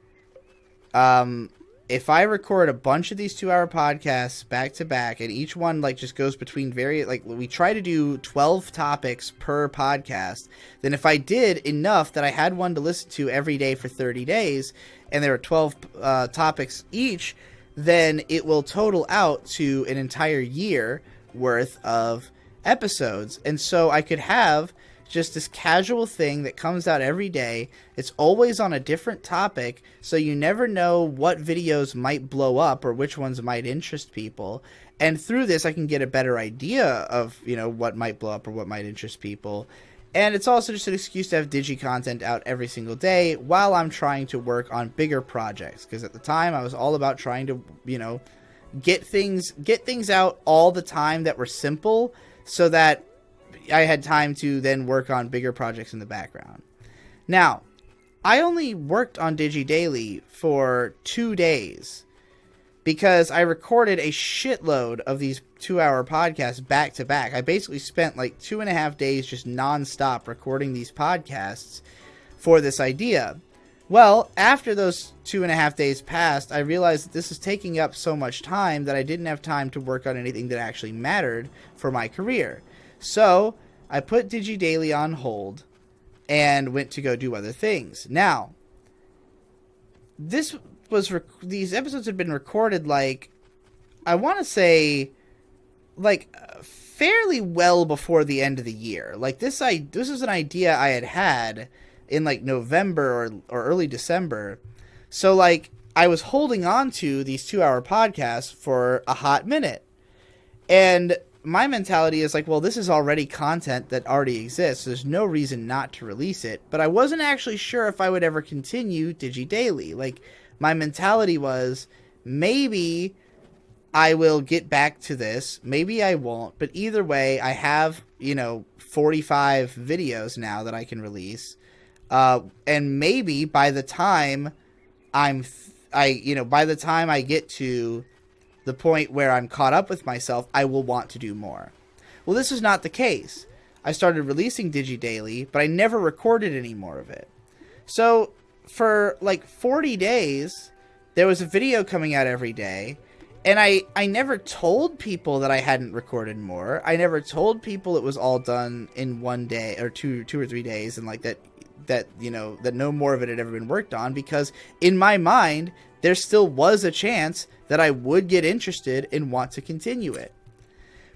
if I record a bunch of these 2-hour podcasts back to back, and each one like just goes between like we try to do 12 topics per podcast, then if I did enough that I had one to listen to every day for 30 days, and there are 12 topics each, then it will total out to an entire year worth of episodes. And so I could have just this casual thing that comes out every day. It's always on a different topic, so you never know what videos might blow up or which ones might interest people. And through this, I can get a better idea of, what might blow up or what might interest people. And it's also just an excuse to have Digi content out every single day while I'm trying to work on bigger projects. Because at the time, I was all about trying to, get things out all the time that were simple so that I had time to then work on bigger projects in the background. Now, I only worked on Digi Daily for 2 days because I recorded a shitload of these 2-hour podcasts back to back. I basically spent like 2.5 days just nonstop recording these podcasts for this idea. Well, after those 2.5 days passed, I realized that this is taking up so much time that I didn't have time to work on anything that actually mattered for my career. So I put Digi Daily on hold and went to go do other things. Now, these episodes had been recorded I want to say fairly well before the end of the year. This is an idea I had in November or early December. So I was holding on to these 2-hour podcasts for a hot minute. And my mentality is well, this is already content that already exists. So there's no reason not to release it. But I wasn't actually sure if I would ever continue Digi Daily. My mentality was, maybe I will get back to this. Maybe I won't. But either way, I have, 45 videos now that I can release. And maybe by the time by the time I get to the point where I'm caught up with myself, I will want to do more. Well, this is not the case. I started releasing Digi Daily, but I never recorded any more of it. So for 40 days, there was a video coming out every day, and I never told people that I hadn't recorded more. I never told people it was all done in 1 day or two or 3 days, and that no more of it had ever been worked on, because in my mind, there still was a chance that I would get interested and want to continue it.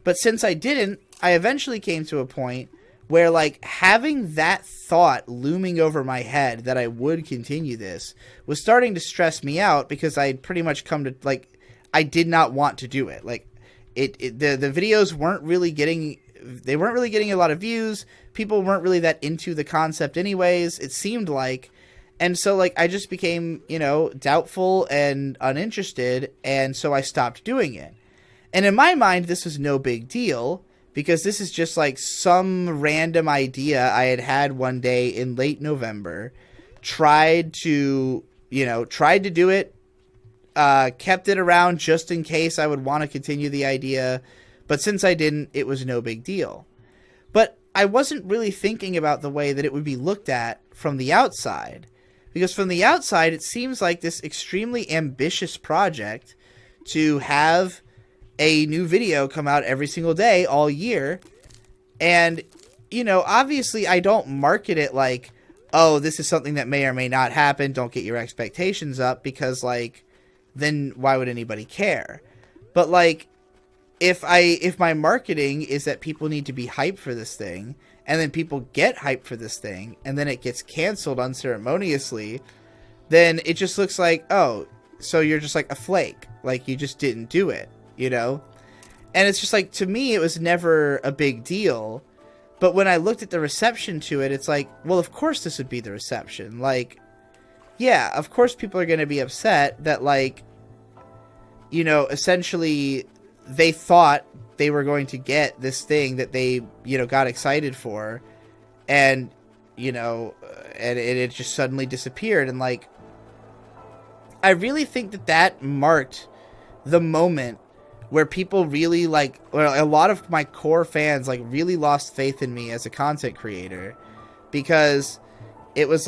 But since I didn't, I eventually came to a point where having that thought looming over my head that I would continue this was starting to stress me out, because I had pretty much come to I did not want to do it. The videos weren't really getting a lot of views. People weren't really that into the concept anyways, it seemed like. And so I just became, doubtful and uninterested, and so I stopped doing it. And in my mind, this was no big deal, because this is just some random idea I had one day in late November, tried to do it, kept it around just in case I would want to continue the idea. But since I didn't, it was no big deal. But I wasn't really thinking about the way that it would be looked at from the outside. Because from the outside, it seems like this extremely ambitious project to have a new video come out every single day all year. And, obviously I don't market it oh, this is something that may or may not happen. Don't get your expectations up, because then why would anybody care? But if my marketing is that people need to be hyped for this thing, and then people get hyped for this thing, and then it gets canceled unceremoniously, then it just looks oh, so you're just a flake. You just didn't do it, And it's just to me, it was never a big deal. But when I looked at the reception to it, it's well, of course this would be the reception. Yeah, of course people are going to be upset that, essentially they thought they were going to get this thing that they, got excited for, and, and it just suddenly disappeared. And, I really think that marked the moment where people really, or a lot of my core fans, really lost faith in me as a content creator, because it was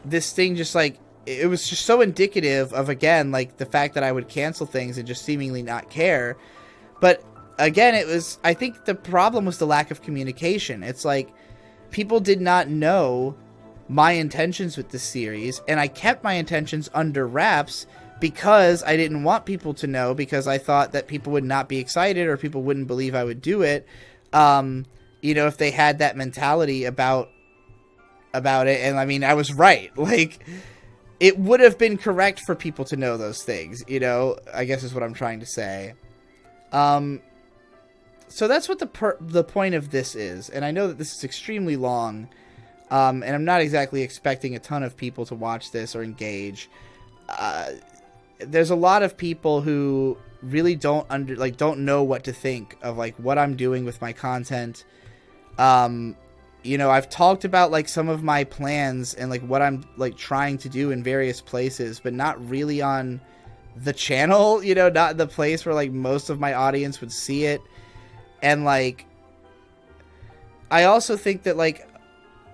this thing just, it was just so indicative of, again, the fact that I would cancel things and just seemingly not care. But again, I think the problem was the lack of communication. It's people did not know my intentions with this series, and I kept my intentions under wraps because I didn't want people to know, because I thought that people would not be excited or people wouldn't believe I would do it. You know, if they had that mentality about it. And I mean, I was right. Like, it would have been correct for people to know those things, you know, I guess is what I'm trying to say. So that's what the point of this is. And I know that this is extremely long, and I'm not exactly expecting a ton of people to watch this or engage. There's a lot of people who really don't know what to think of like what I'm doing with my content. You know, I've talked about like some of my plans and like what I'm like trying to do in various places, but not really on the channel, you know, not the place where like most of my audience would see it. And like, I also think that like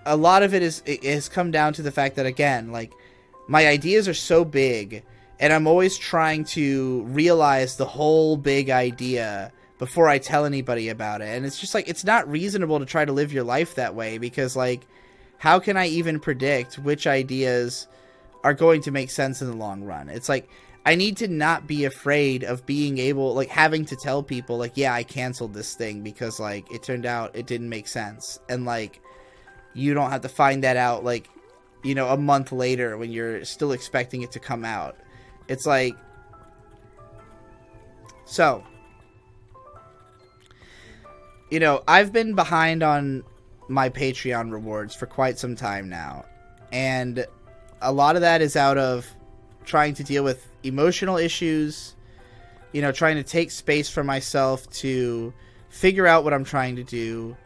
a lot of it has come down to the fact that, again, like my ideas are so big and I'm always trying to realize the whole big idea before I tell anybody about it. And it's just like, it's not reasonable to try to live your life that way, because like, how can I even predict which ideas are going to make sense in the long run? It's like, I need to not be afraid of being able, like, having to tell people like, yeah, I canceled this thing because like it turned out it didn't make sense. And like, you don't have to find that out like, you know, a month later when you're still expecting it to come out. It's like, so, you know, I've been behind on my Patreon rewards for quite some time now. And a lot of that is out of trying to deal with emotional issues, you know, trying to take space for myself to figure out what I'm trying to do.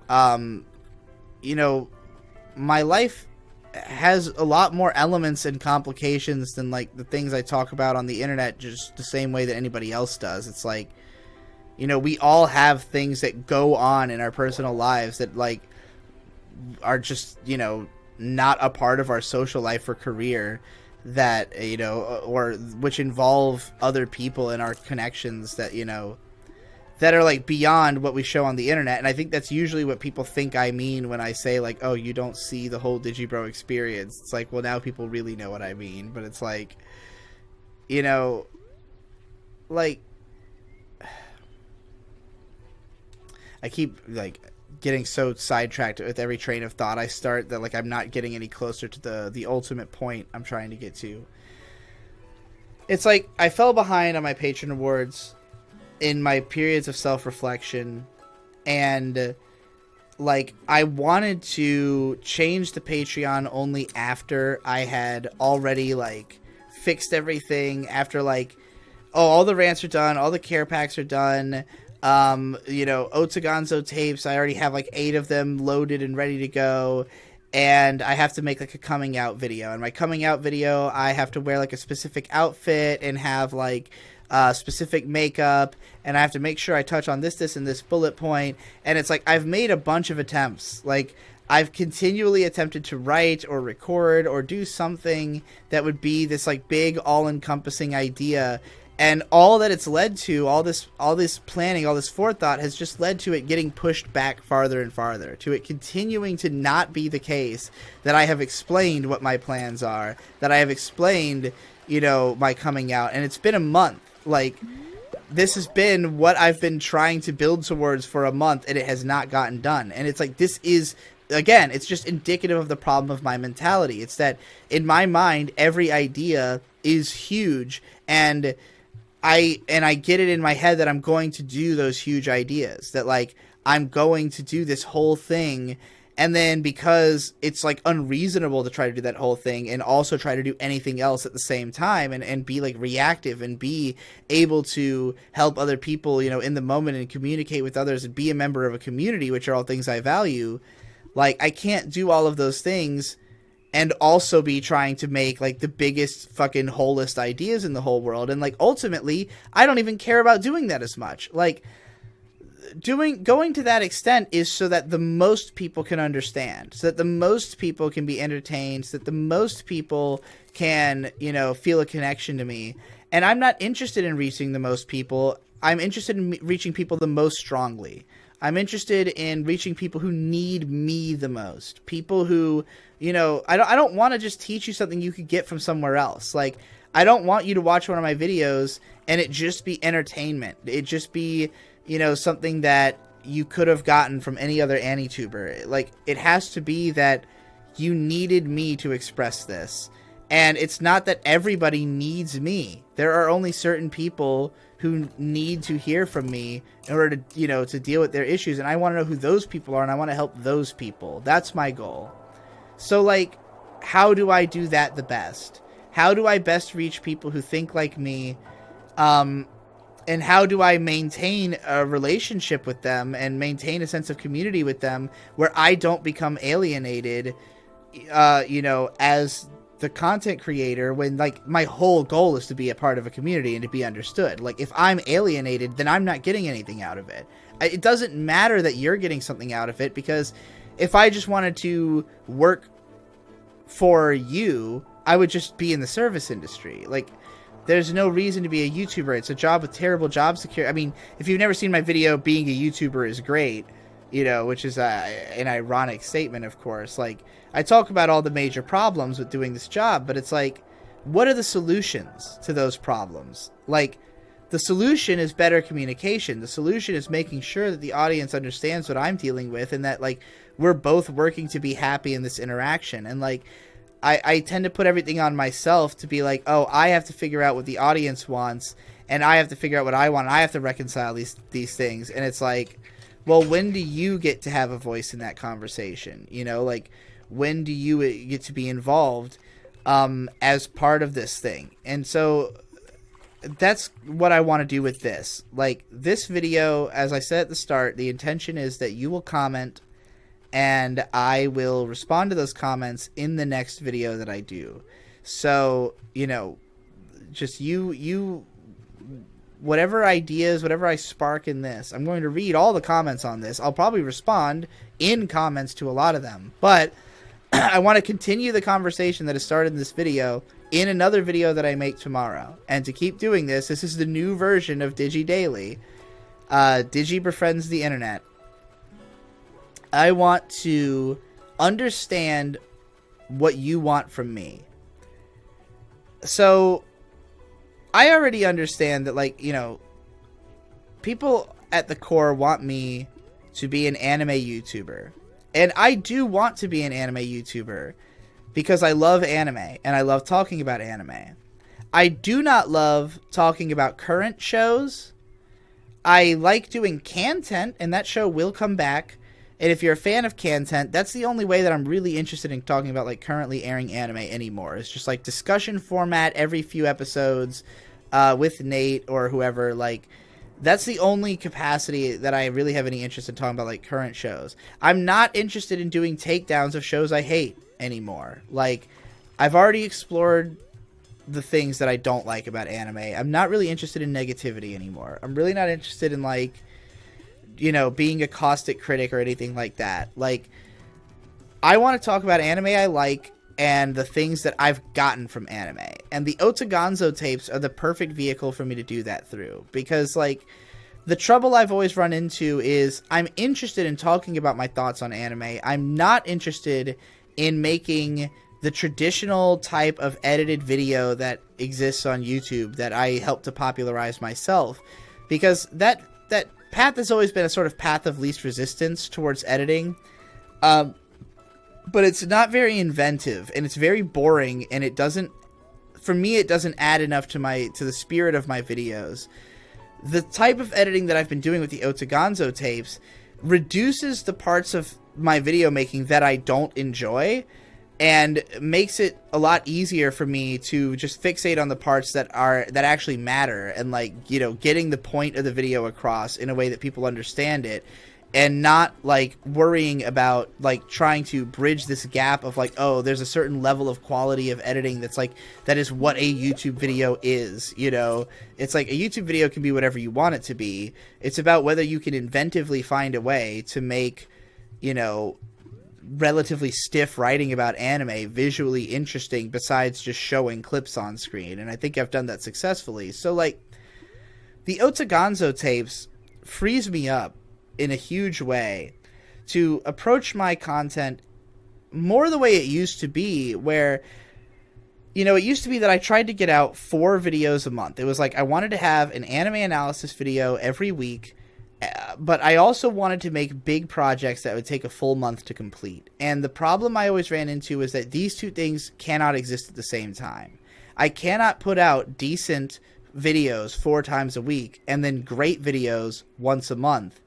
You know, my life has a lot more elements and complications than like the things I talk about on the internet just the same way that anybody else does. It's like, you know, we all have things that go on in our personal lives that like are just, you know, not a part of our social life or career, that, you know, or which involve other people and our connections that, you know, that are like beyond what we show on the internet. And I think that's usually what people think I mean when I say like, oh, you don't see the whole Digibro experience. It's like, well, now people really know what I mean. But it's like, you know, like, I keep like getting so sidetracked with every train of thought I start that like I'm not getting any closer to the ultimate point I'm trying to get to. It's like I fell behind on my patron awards in my periods of self-reflection, and like I wanted to change the Patreon only after I had already like fixed everything, after like, oh, all the rants are done, all the care packs are done. You know, Otsuganzo tapes, I already have like 8 of them loaded and ready to go. And I have to make like a coming out video. And my coming out video, I have to wear like a specific outfit and have like specific makeup. And I have to make sure I touch on this, and this bullet point. And it's like, I've made a bunch of attempts. Like, I've continually attempted to write or record or do something that would be this like big all-encompassing idea. And all that it's led to, all this planning, all this forethought has just led to it getting pushed back farther and farther, to it continuing to not be the case that I have explained what my plans are, that I have explained, you know, my coming out. And it's been a month. Like, this has been what I've been trying to build towards for a month, and it has not gotten done. And it's like, this is, again, it's just indicative of the problem of my mentality. It's that in my mind, every idea is huge, and I get it in my head that I'm going to do those huge ideas, that like I'm going to do this whole thing. And then because it's like unreasonable to try to do that whole thing and also try to do anything else at the same time and be like reactive and be able to help other people, you know, in the moment and communicate with others and be a member of a community, which are all things I value. Like, I can't do all of those things and also be trying to make like the biggest fucking wholest ideas in the whole world. And like, ultimately, I don't even care about doing that as much. Like, going to that extent is so that the most people can understand, so that the most people can be entertained, so that the most people can, you know, feel a connection to me. And I'm not interested in reaching the most people. I'm interested in reaching people the most strongly. I'm interested in reaching people who need me the most. People who, you know, I don't want to just teach you something you could get from somewhere else. Like, I don't want you to watch one of my videos and it just be entertainment. It just be, you know, something that, you could have gotten from any other AniTuber. Like, it has to be that you needed me to express this. And it's not that everybody needs me. There are only certain people who need to hear from me in order to, you know, to deal with their issues. And I want to know who those people are, and I want to help those people. That's my goal. So, like, how do I do that the best? How do I best reach people who think like me? And how do I maintain a relationship with them and maintain a sense of community with them where I don't become alienated, you know, as the content creator, when, like, my whole goal is to be a part of a community and to be understood. Like, if I'm alienated, then I'm not getting anything out of it. It doesn't matter that you're getting something out of it, because if I just wanted to work for you, I would just be in the service industry. Like, there's no reason to be a YouTuber. It's a job with terrible job security. I mean, if you've never seen my video, being a YouTuber is great, you know, which is an ironic statement, of course. Like, I talk about all the major problems with doing this job, but it's like, what are the solutions to those problems? Like, the solution is better communication. The solution is making sure that the audience understands what I'm dealing with, and that, like, we're both working to be happy in this interaction. And, like, I tend to put everything on myself to be like, oh, I have to figure out what the audience wants, and I have to figure out what I want, and I have to reconcile these things. And it's like, well, when do you get to have a voice in that conversation? You know, like, when do you get to be involved as part of this thing? And so that's what I want to do with this. Like, this video, as I said at the start, the intention is that you will comment, and I will respond to those comments in the next video that I do. So, you know, just you whatever ideas, whatever I spark in this, I'm going to read all the comments on this. I'll probably respond in comments to a lot of them, but I want to continue the conversation that has started in this video in another video that I make tomorrow. And to keep doing this, this is the new version of Digi Daily. Digi befriends the internet. I want to understand what you want from me. So, I already understand that, like, you know, people at the core want me to be an anime YouTuber. And I do want to be an anime YouTuber because I love anime and I love talking about anime. I do not love talking about current shows. I like doing content, and that show will come back. And if you're a fan of content, that's the only way that I'm really interested in talking about, like, currently airing anime anymore. It's just, like, discussion format every few episodes with Nate or whoever. Like, that's the only capacity that I really have any interest in talking about, like, current shows. I'm not interested in doing takedowns of shows I hate anymore. Like, I've already explored the things that I don't like about anime. I'm not really interested in negativity anymore. I'm really not interested in, like, you know, being a caustic critic or anything like that. Like, I want to talk about anime I like and the things that I've gotten from anime. And the Otagonzo tapes are the perfect vehicle for me to do that through. Because, like, the trouble I've always run into is I'm interested in talking about my thoughts on anime. I'm not interested in making the traditional type of edited video that exists on YouTube that I helped to popularize myself. Because that path has always been a sort of path of least resistance towards editing. But it's not very inventive, and it's very boring, and it doesn't, for me, it doesn't add enough to the spirit of my videos. The type of editing that I've been doing with the Otagonzo tapes reduces the parts of my video making that I don't enjoy, and makes it a lot easier for me to just fixate on the parts that actually matter, and, like, you know, getting the point of the video across in a way that people understand it, and not, like, worrying about, like, trying to bridge this gap of, like, oh, there's a certain level of quality of editing that's, like, that is what a YouTube video is, you know? It's like, a YouTube video can be whatever you want it to be. It's about whether you can inventively find a way to make, you know, relatively stiff writing about anime visually interesting besides just showing clips on screen. And I think I've done that successfully. So, like, the Otagonzo tapes frees me up in a huge way to approach my content more the way it used to be, where, you know, it used to be that I tried to get out 4 videos a month. It was like I wanted to have an anime analysis video every week, But I also wanted to make big projects that would take a full month to complete. And the problem I always ran into is that these two things cannot exist at the same time. I cannot put out decent videos 4 times a week and then great videos once a month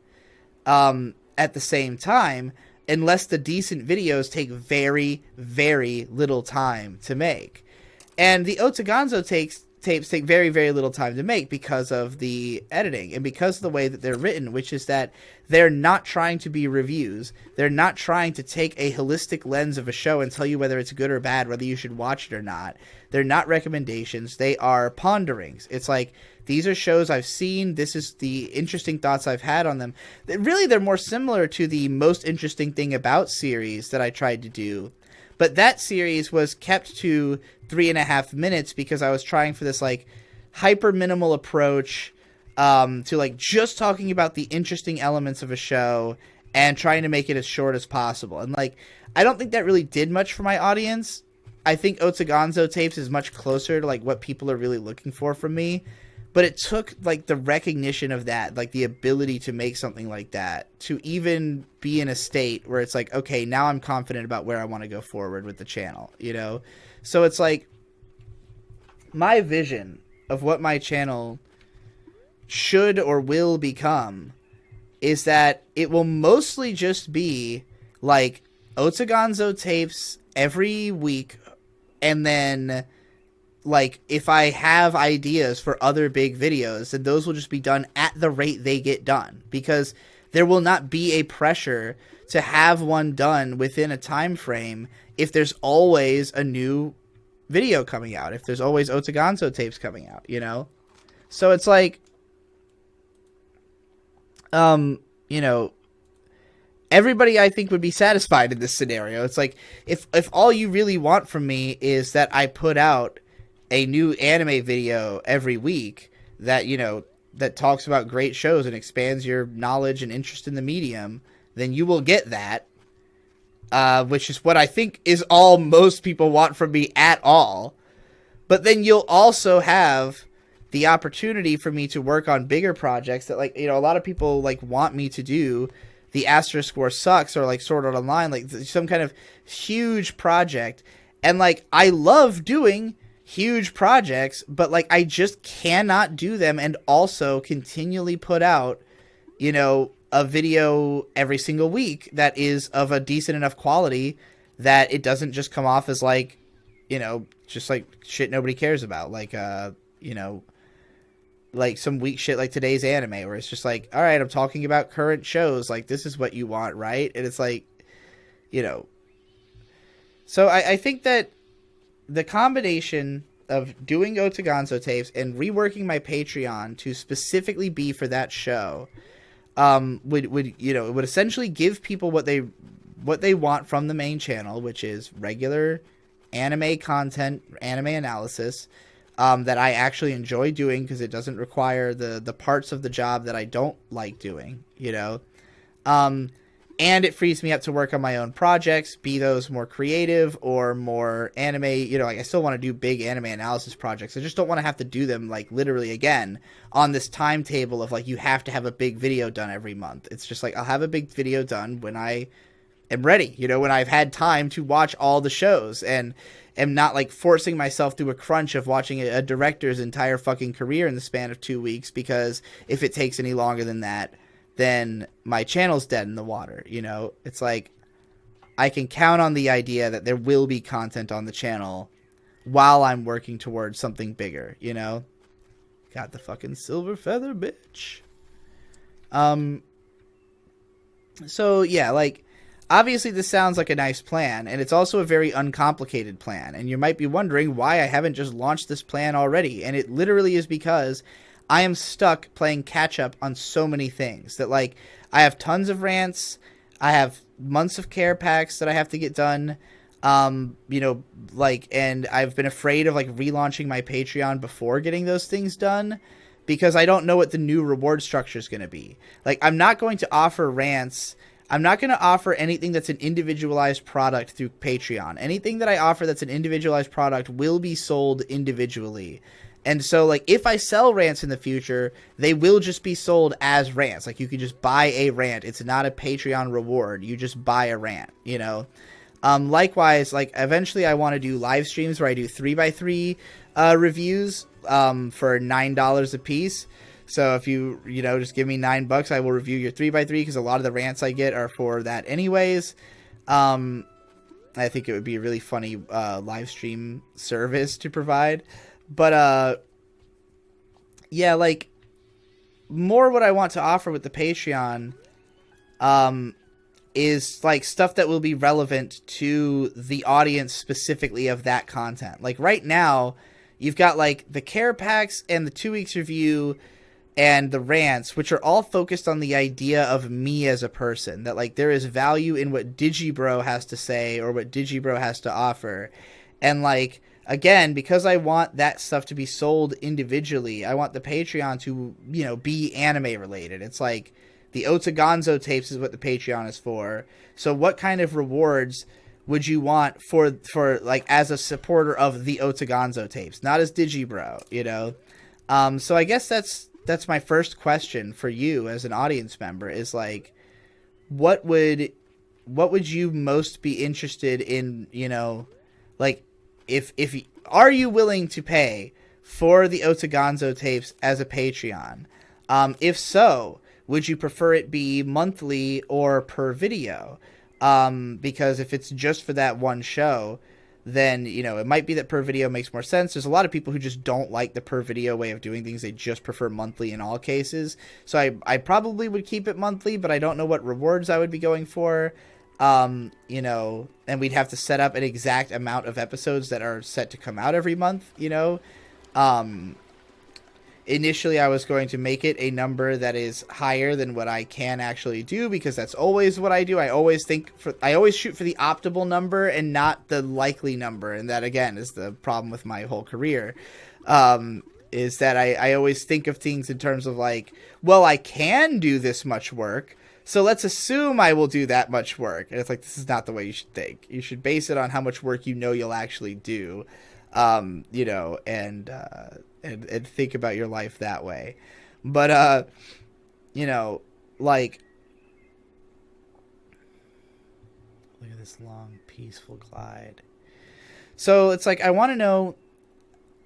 at the same time, unless the decent videos take very, very little time to make. And the Otagonzo tapes take very, very little time to make because of the editing and because of the way that they're written, which is that they're not trying to be reviews. They're not trying to take a holistic lens of a show and tell you whether it's good or bad, whether you should watch it or not. They're not recommendations. They are ponderings. It's like, these are shows I've seen. This is the interesting thoughts I've had on them. Really, they're more similar to the Most Interesting Thing About series that I tried to do. But that series was kept to 3.5 minutes because I was trying for this like hyper minimal approach to like just talking about the interesting elements of a show and trying to make it as short as possible. And like, I don't think that really did much for my audience. I think Otagonzo tapes is much closer to like what people are really looking for from me. But it took like the recognition of that, like the ability to make something like that, to even be in a state where it's like, okay, now I'm confident about where I want to go forward with the channel, you know? So it's like, my vision of what my channel should or will become is that it will mostly just be like Otagonzo tapes every week, and then like, if I have ideas for other big videos, then those will just be done at the rate they get done, because there will not be a pressure to have one done within a time frame if there's always a new video coming out, if there's always Otagonzo tapes coming out, you know? So it's like, you know, everybody I think would be satisfied in this scenario. It's like, if all you really want from me is that I put out a new anime video every week that, you know, that talks about great shows and expands your knowledge and interest in the medium, then you will get that, which is what I think is all most people want from me at all. But then you'll also have the opportunity for me to work on bigger projects that, like, you know, a lot of people like want me to do the Asterisk War Sucks or like Sword Art Online, like some kind of huge project. And like, I love doing huge projects, but like, I just cannot do them and also continually put out, you know, a video every single week that is of a decent enough quality that it doesn't just come off as like, you know, just like shit nobody cares about, like you know, like some weak shit like today's anime, where it's just like, all right, I'm talking about current shows, like this is what you want, right? And it's like, you know, so I think that the combination of doing Otagonzo tapes and reworking my Patreon to specifically be for that show would you know, it would essentially give people what they want from the main channel, which is regular anime content, anime analysis that I actually enjoy doing because it doesn't require the parts of the job that I don't like doing, you know. And it frees me up to work on my own projects, be those more creative or more anime. You know, like I still want to do big anime analysis projects. I just don't want to have to do them like literally again on this timetable of like, you have to have a big video done every month. It's just like, I'll have a big video done when I am ready, you know, when I've had time to watch all the shows and am not like forcing myself through a crunch of watching a director's entire fucking career in the span of 2 weeks, because if it takes any longer than that, then my channel's dead in the water, you know? It's like, I can count on the idea that there will be content on the channel while I'm working towards something bigger, you know? Got the fucking silver feather, bitch. So, yeah, like, obviously this sounds like a nice plan, and it's also a very uncomplicated plan, and you might be wondering why I haven't just launched this plan already, and it literally is because I am stuck playing catch-up on so many things that, like, I have tons of rants, I have months of care packs that I have to get done, you know, like, and I've been afraid of, like, relaunching my Patreon before getting those things done, because I don't know what the new reward structure is going to be. Like, I'm not going to offer rants. I'm not going to offer anything that's an individualized product through Patreon. Anything that I offer that's an individualized product will be sold individually. And so, like, if I sell rants in the future, they will just be sold as rants. Like, you can just buy a rant. It's not a Patreon reward. You just buy a rant, you know? Likewise, like, eventually I want to do live streams where I do 3x3 reviews for $9 a piece. So if you know, just give me $9, I will review your 3x3, because a lot of the rants I get are for that anyways. I think it would be a really funny live stream service to provide. But yeah, like, more what I want to offer with the Patreon is like stuff that will be relevant to the audience specifically of that content. Like right now, you've got like the care packs and the 2 weeks review and the rants, which are all focused on the idea of me as a person, that like there is value in what Digibro has to say or what Digibro has to offer. And like, again, because I want that stuff to be sold individually, I want the Patreon to, you know, be anime related. It's like the Otagonzo tapes is what the Patreon is for. So what kind of rewards would you want for like as a supporter of the Otagonzo tapes, not as Digibro, you know? So I guess that's my first question for you as an audience member is like, what would you most be interested in, you know, like, if are you willing to pay for the Otagonzo tapes as a Patreon? If so, would you prefer it be monthly or per video? Because if it's just for that one show, then, you know, it might be that per video makes more sense. There's a lot of people who just don't like the per video way of doing things. They just prefer monthly in all cases. So I probably would keep it monthly, but I don't know what rewards I would be going for. You know, and we'd have to set up an exact amount of episodes that are set to come out every month, you know. Initially I was going to make it a number that is higher than what I can actually do, because that's always what I do. I always shoot for the optimal number and not the likely number. And that, again, is the problem with my whole career. Is that I always think of things in terms of like, well, I can do this much work, so let's assume I will do that much work. And it's like, this is not the way you should think. You should base it on how much work you know you'll actually do, you know, and think about your life that way. But, you know, like, look at this long, peaceful glide. So it's like, I want to know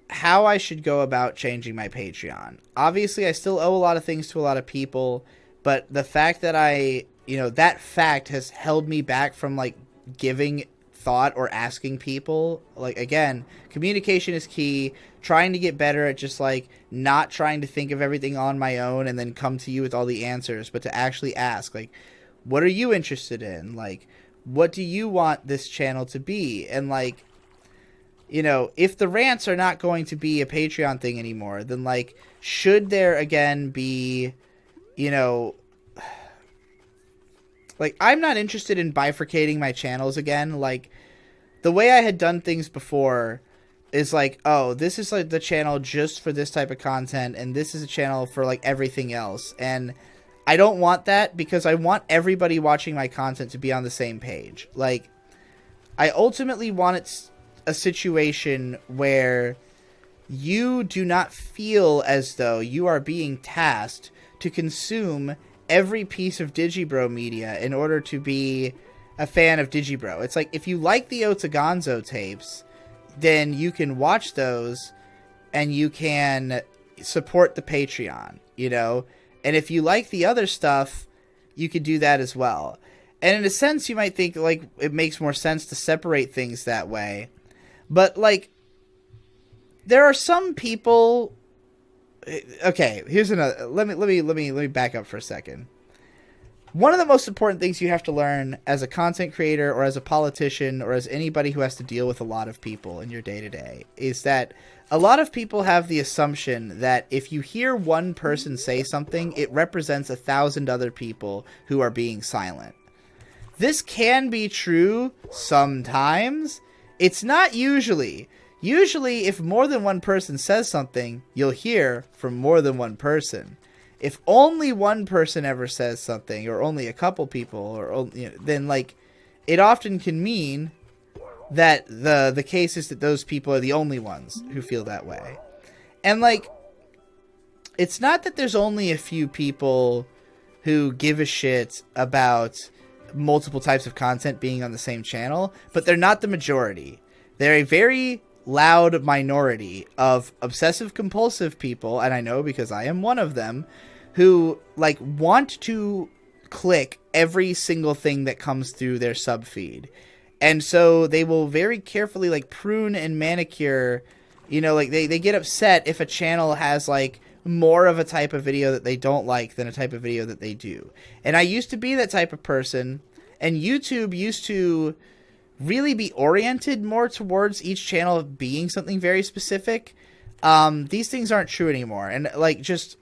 how I should go about changing my Patreon. Obviously, I still owe a lot of things to a lot of people, but the fact that you know, that fact has held me back from, like, giving thought or asking people. Like, again, communication is key. Trying to get better at just, like, not trying to think of everything on my own and then come to you with all the answers, but to actually ask, like, what are you interested in? Like, what do you want this channel to be? And, like, you know, if the rants are not going to be a Patreon thing anymore, then, like, should there again be, you know, like, I'm not interested in bifurcating my channels again. Like, the way I had done things before is like, oh, this is like the channel just for this type of content, and this is a channel for like everything else. And I don't want that, because I want everybody watching my content to be on the same page. Like, I ultimately want a situation where you do not feel as though you are being tasked to consume every piece of Digibro media in order to be a fan of Digibro. It's like, if you like the Otagonzo tapes, then you can watch those and you can support the Patreon, you know? And if you like the other stuff, you could do that as well. And in a sense, you might think, like, it makes more sense to separate things that way. But, like, there are some people... Okay, here's another... Let me back up for a second. One of the most important things you have to learn as a content creator or as a politician or as anybody who has to deal with a lot of people in your day-to-day is that a lot of people have the assumption that if you hear one person say something, it represents 1,000 other people who are being silent. This can be true sometimes. It's not usually. Usually, if more than one person says something, you'll hear from more than one person. If only one person ever says something, or only a couple people, or, you know, then, like, it often can mean that the case is that those people are the only ones who feel that way. And like, it's not that there's only a few people who give a shit about multiple types of content being on the same channel, but they're not the majority. They're a very loud minority of obsessive compulsive people, and I know because I am one of them, who like want to click every single thing that comes through their sub feed. And so they will very carefully like prune and manicure, you know, like they get upset if a channel has like more of a type of video that they don't like than a type of video that they do. And I used to be that type of person, and YouTube used to really be oriented more towards each channel being something very specific. These things aren't true anymore. And like, just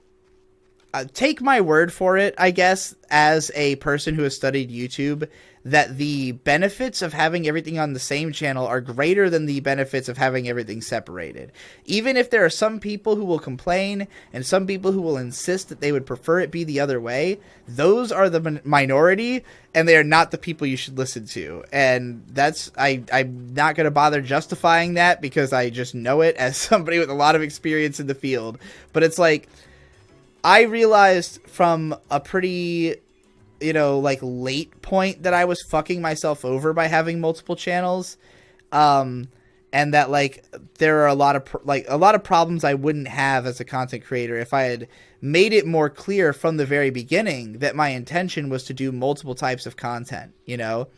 take my word for it, I guess, as a person who has studied YouTube, that the benefits of having everything on the same channel are greater than the benefits of having everything separated. Even if there are some people who will complain and some people who will insist that they would prefer it be the other way, those are the minority, and they are not the people you should listen to. And that's, I'm not going to bother justifying that because I just know it as somebody with a lot of experience in the field. But it's like, I realized from a pretty, you know, like late point that I was fucking myself over by having multiple channels. And that like there are a lot of problems I wouldn't have as a content creator if I had made it more clear from the very beginning that my intention was to do multiple types of content, you know.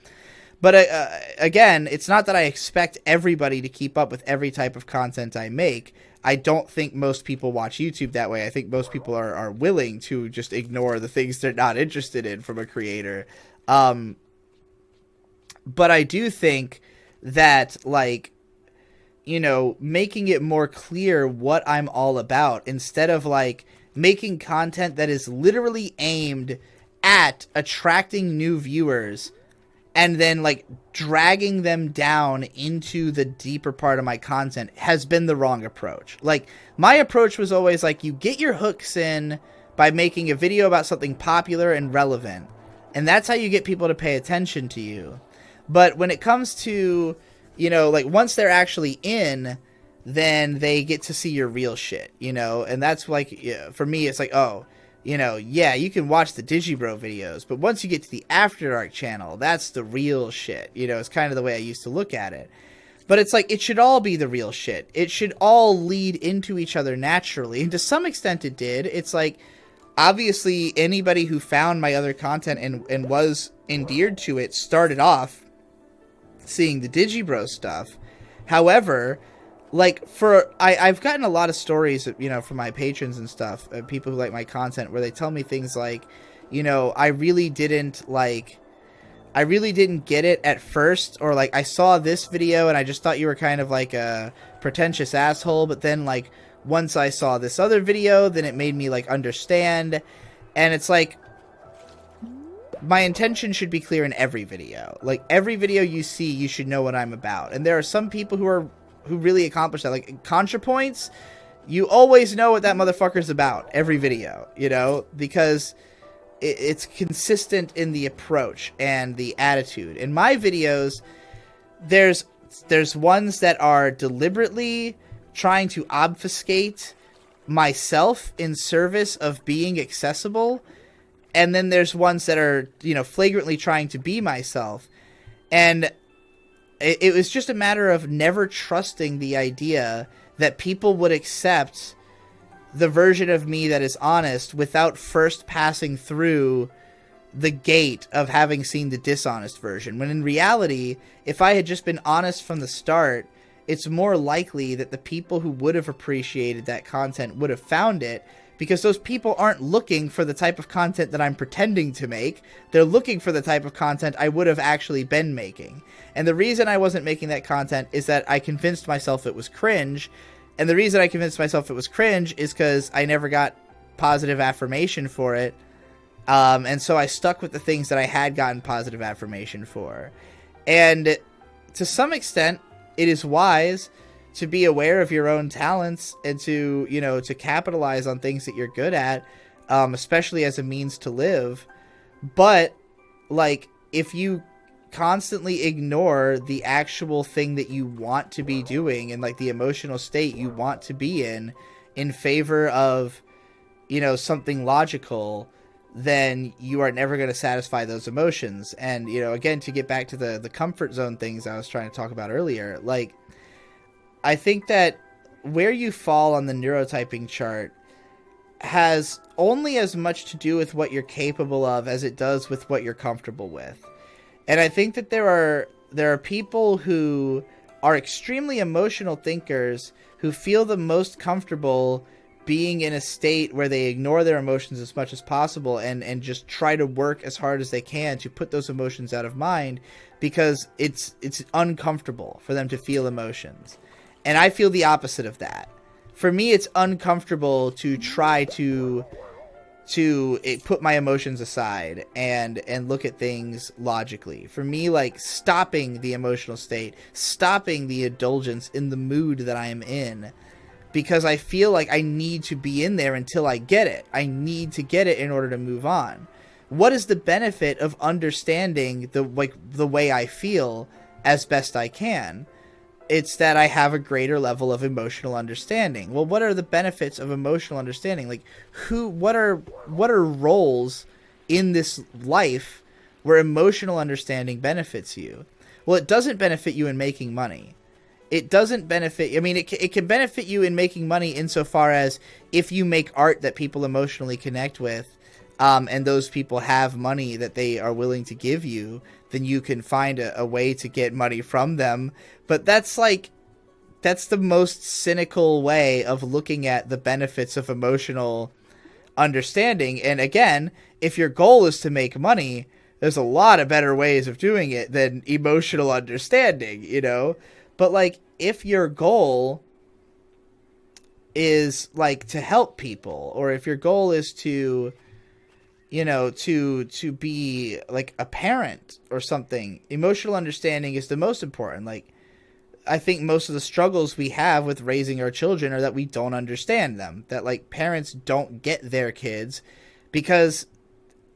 But again, it's not that I expect everybody to keep up with every type of content I make. I don't think most people watch YouTube that way. I think most people are willing to just ignore the things they're not interested in from a creator. But I do think that, like, you know, making it more clear what I'm all about, instead of like making content that is literally aimed at attracting new viewers and then like dragging them down into the deeper part of my content, has been the wrong approach. Like, my approach was always like, you get your hooks in by making a video about something popular and relevant, and that's how you get people to pay attention to you. But when it comes to, you know, like, once they're actually in, then they get to see your real shit, you know. And that's like, yeah, for me, it's like, oh, you know, yeah, you can watch the Digi Bro videos, but once you get to the After Dark channel, that's the real shit. You know, it's kind of the way I used to look at it. But it's like, it should all be the real shit. It should all lead into each other naturally. And to some extent it did. It's like, obviously, anybody who found my other content and was endeared to it started off seeing the Digi Bro stuff. However, like, I've gotten a lot of stories, you know, from my patrons and stuff, people who like my content, where they tell me things like, you know, I really didn't get it at first, or like, I saw this video and I just thought you were kind of like a pretentious asshole, but then like once I saw this other video, then it made me like understand. And it's like, my intention should be clear in every video. Like, every video you see, you should know what I'm about. And there are some people who really accomplish that. Like, ContraPoints, you always know what that motherfucker's about every video, you know, because it's consistent in the approach and the attitude. In my videos, there's ones that are deliberately trying to obfuscate myself in service of being accessible, and then there's ones that are, you know, flagrantly trying to be myself. And it was just a matter of never trusting the idea that people would accept the version of me that is honest without first passing through the gate of having seen the dishonest version. When in reality, if I had just been honest from the start, it's more likely that the people who would have appreciated that content would have found it, because those people aren't looking for the type of content that I'm pretending to make. They're looking for the type of content I would have actually been making. And the reason I wasn't making that content is that I convinced myself it was cringe. And the reason I convinced myself it was cringe is because I never got positive affirmation for it. And so I stuck with the things that I had gotten positive affirmation for. And to some extent, it is wise to be aware of your own talents and to, you know, to capitalize on things that you're good at, especially as a means to live. But, like, if you constantly ignore the actual thing that you want to be doing and, like, the emotional state you want to be in, in favor of, something logical, then you are never going to satisfy those emotions. And, again, to get back to the comfort zone things I was trying to talk about earlier, like, I think that where you fall on the neurotyping chart has only as much to do with what you're capable of as it does with what you're comfortable with. And I think that there are people who are extremely emotional thinkers who feel the most comfortable being in a state where they ignore their emotions as much as possible and just try to work as hard as they can to put those emotions out of mind, because it's uncomfortable for them to feel emotions. And I feel the opposite of that. For me, it's uncomfortable to try to put my emotions aside and look at things logically. For me, like, stopping the emotional state, stopping the indulgence in the mood that I am in, because I feel like I need to be in there until I get it. I need to get it in order to move on. What is the benefit of understanding the way I feel as best I can? It's that I have a greater level of emotional understanding. Well, what are the benefits of emotional understanding? Like, what are roles in this life where emotional understanding benefits you? Well, it doesn't benefit you in making money. It doesn't benefit, I mean, it can benefit you in making money insofar as if you make art that people emotionally connect with, and those people have money that they are willing to give you, then you can find a way to get money from them. But that's the most cynical way of looking at the benefits of emotional understanding. And again, if your goal is to make money, there's a lot of better ways of doing it than emotional understanding, But, like, if your goal is, like, to help people, or if your goal is to be, like, a parent or something, emotional understanding is the most important. Like, I think most of the struggles we have with raising our children are that we don't understand them. That, like, parents don't get their kids, because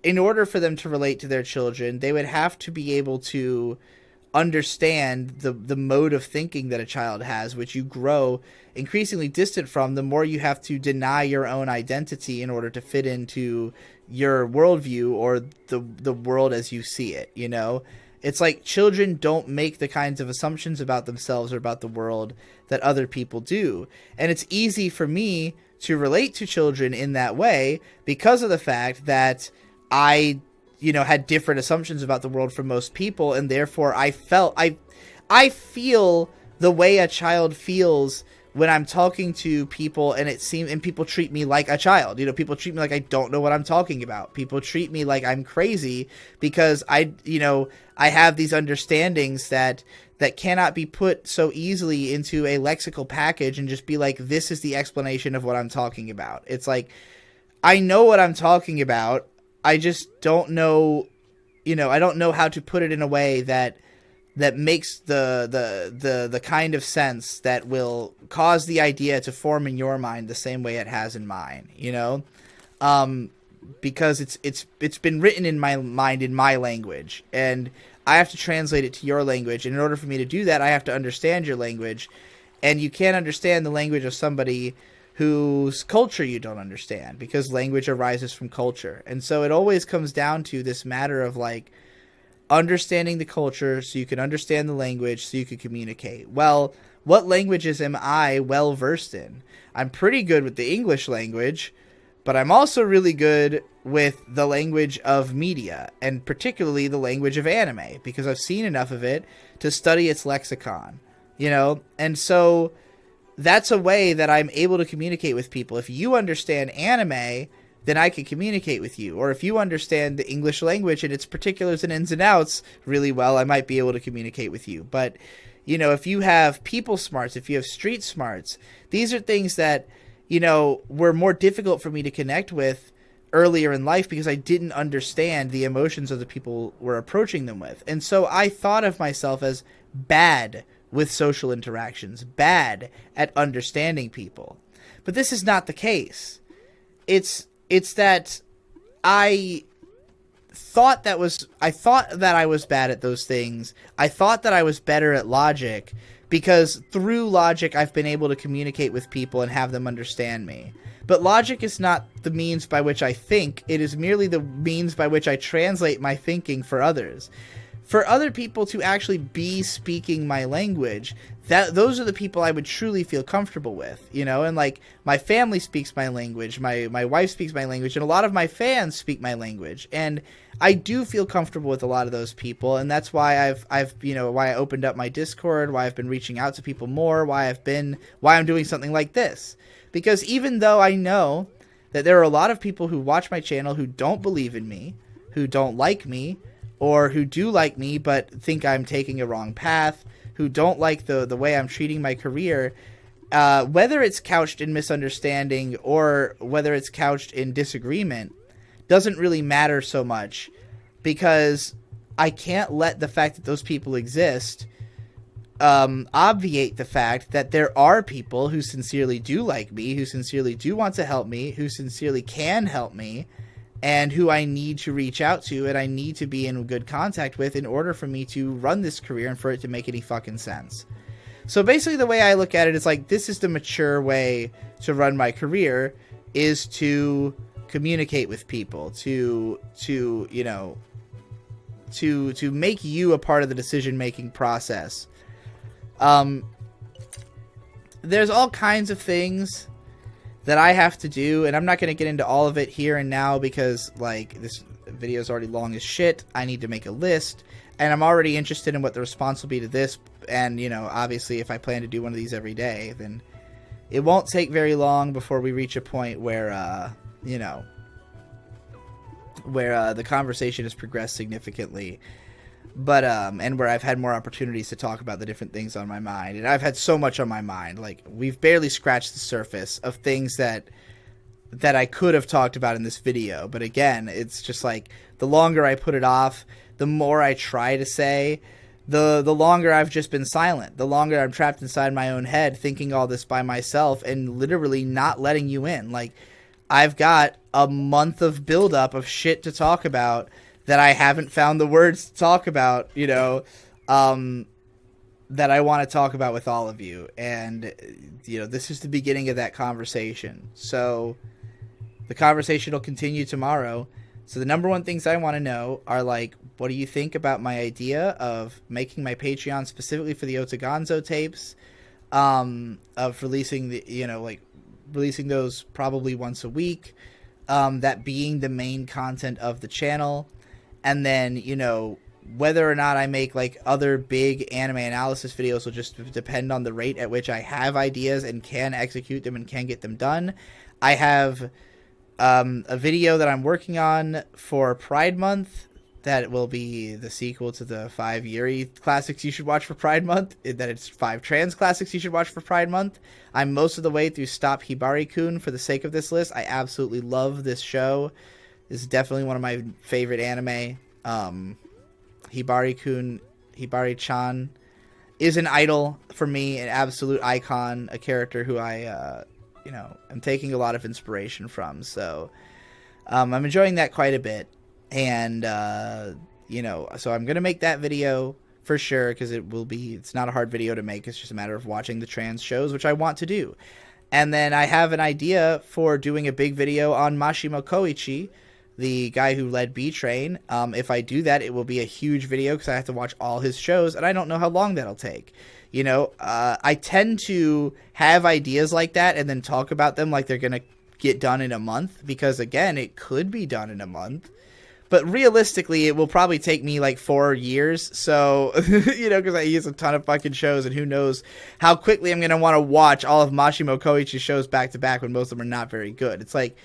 in order for them to relate to their children, they would have to be able to understand the mode of thinking that a child has, which you grow increasingly distant from the more you have to deny your own identity in order to fit into your worldview or the world as you see it. It's like children don't make the kinds of assumptions about themselves or about the world that other people do. And it's easy for me to relate to children in that way because of the fact that I had different assumptions about the world from most people, and therefore I feel the way a child feels when I'm talking to people, and people treat me like a child. People treat me like I don't know what I'm talking about. People treat me like I'm crazy because I have these understandings that cannot be put so easily into a lexical package and just be like, this is the explanation of what I'm talking about. It's like, I know what I'm talking about. I just don't know, I don't know how to put it in a way that makes the kind of sense that will cause the idea to form in your mind the same way it has in mine, because it's been written in my mind in my language, and I have to translate it to your language. And in order for me to do that, I have to understand your language, and you can't understand the language of somebody whose culture you don't understand, because language arises from culture. And so it always comes down to this matter of, like, understanding the culture so you can understand the language so you can communicate. Well, what languages am I well versed in? I'm pretty good with the English language, but I'm also really good with the language of media, and particularly the language of anime, because I've seen enough of it to study its lexicon, And so that's a way that I'm able to communicate with people. If you understand anime, then I can communicate with you. Or if you understand the English language and its particulars and ins and outs really well, I might be able to communicate with you. But, if you have people smarts, if you have street smarts, these are things that, were more difficult for me to connect with earlier in life because I didn't understand the emotions of the people we're approaching them with. And so I thought of myself as bad with social interactions, bad at understanding people. But this is not the case. It's that I thought that I was bad at those things. I thought that I was better at logic because through logic I've been able to communicate with people and have them understand me. But logic is not the means by which I think, it is merely the means by which I translate my thinking for others. For other people to actually be speaking my language, those are the people I would truly feel comfortable with, you know? And like, my family speaks my language, my wife speaks my language, and a lot of my fans speak my language. And I do feel comfortable with a lot of those people, and that's why I've you know, why I opened up my Discord, why I've been reaching out to people more, why I'm doing something like this. Because even though I know that there are a lot of people who watch my channel who don't believe in me, who don't like me, or who do like me but think I'm taking a wrong path, who don't like the way I'm treating my career, whether it's couched in misunderstanding or whether it's couched in disagreement, doesn't really matter so much, because I can't let the fact that those people exist obviate the fact that there are people who sincerely do like me, who sincerely do want to help me, who sincerely can help me, and who I need to reach out to and I need to be in good contact with in order for me to run this career and for it to make any fucking sense. So basically the way I look at it is like, this is the mature way to run my career, is to communicate with people, to you know, to make you a part of the decision-making process. There's all kinds of things that I have to do, and I'm not going to get into all of it here and now because, like, this video is already long as shit. I need to make a list, and I'm already interested in what the response will be to this, and, you know, obviously if I plan to do one of these every day, then it won't take very long before we reach a point where, you know, where the conversation has progressed significantly. But, and where I've had more opportunities to talk about the different things on my mind. And I've had so much on my mind. Like, we've barely scratched the surface of things that I could have talked about in this video. But again, it's just like, the longer I put it off, the more I try to say, the longer I've just been silent. The longer I'm trapped inside my own head, thinking all this by myself and literally not letting you in. Like, I've got a month of buildup of shit to talk about that I haven't found the words to talk about, you know, that I want to talk about with all of you. And, you know, this is the beginning of that conversation. So the conversation will continue tomorrow. So the number one things I want to know are, like, what do you think about my idea of making my Patreon specifically for the Otagonzo tapes, of releasing the, you know, like, releasing those probably once a week, that being the main content of the channel. And then, you know, whether or not I make, like, other big anime analysis videos will just depend on the rate at which I have ideas and can execute them and can get them done. I have a video that I'm working on for Pride Month that will be the sequel to the 5 Yuri classics you should watch for Pride Month. That it's 5 trans classics you should watch for Pride Month. I'm most of the way through Stop Hibari-kun for the sake of this list. I absolutely love this show. This is definitely one of my favorite anime. Hibari-kun, Hibari-chan is an idol for me, an absolute icon, a character who I, you know, am taking a lot of inspiration from. So I'm enjoying that quite a bit. And, you know, so I'm going to make that video for sure, because it's not a hard video to make. It's just a matter of watching the trans shows, which I want to do. And then I have an idea for doing a big video on Mashimo Koichi, the guy who led B-Train. If I do that, it will be a huge video because I have to watch all his shows, and I don't know how long that'll take. You know, I tend to have ideas like that and then talk about them like they're going to get done in a month, because, again, it could be done in a month. But realistically, it will probably take me like 4 years. So, you know, because I use a ton of fucking shows, and who knows how quickly I'm going to want to watch all of Mashimo Koichi's shows back to back when most of them are not very good. It's like,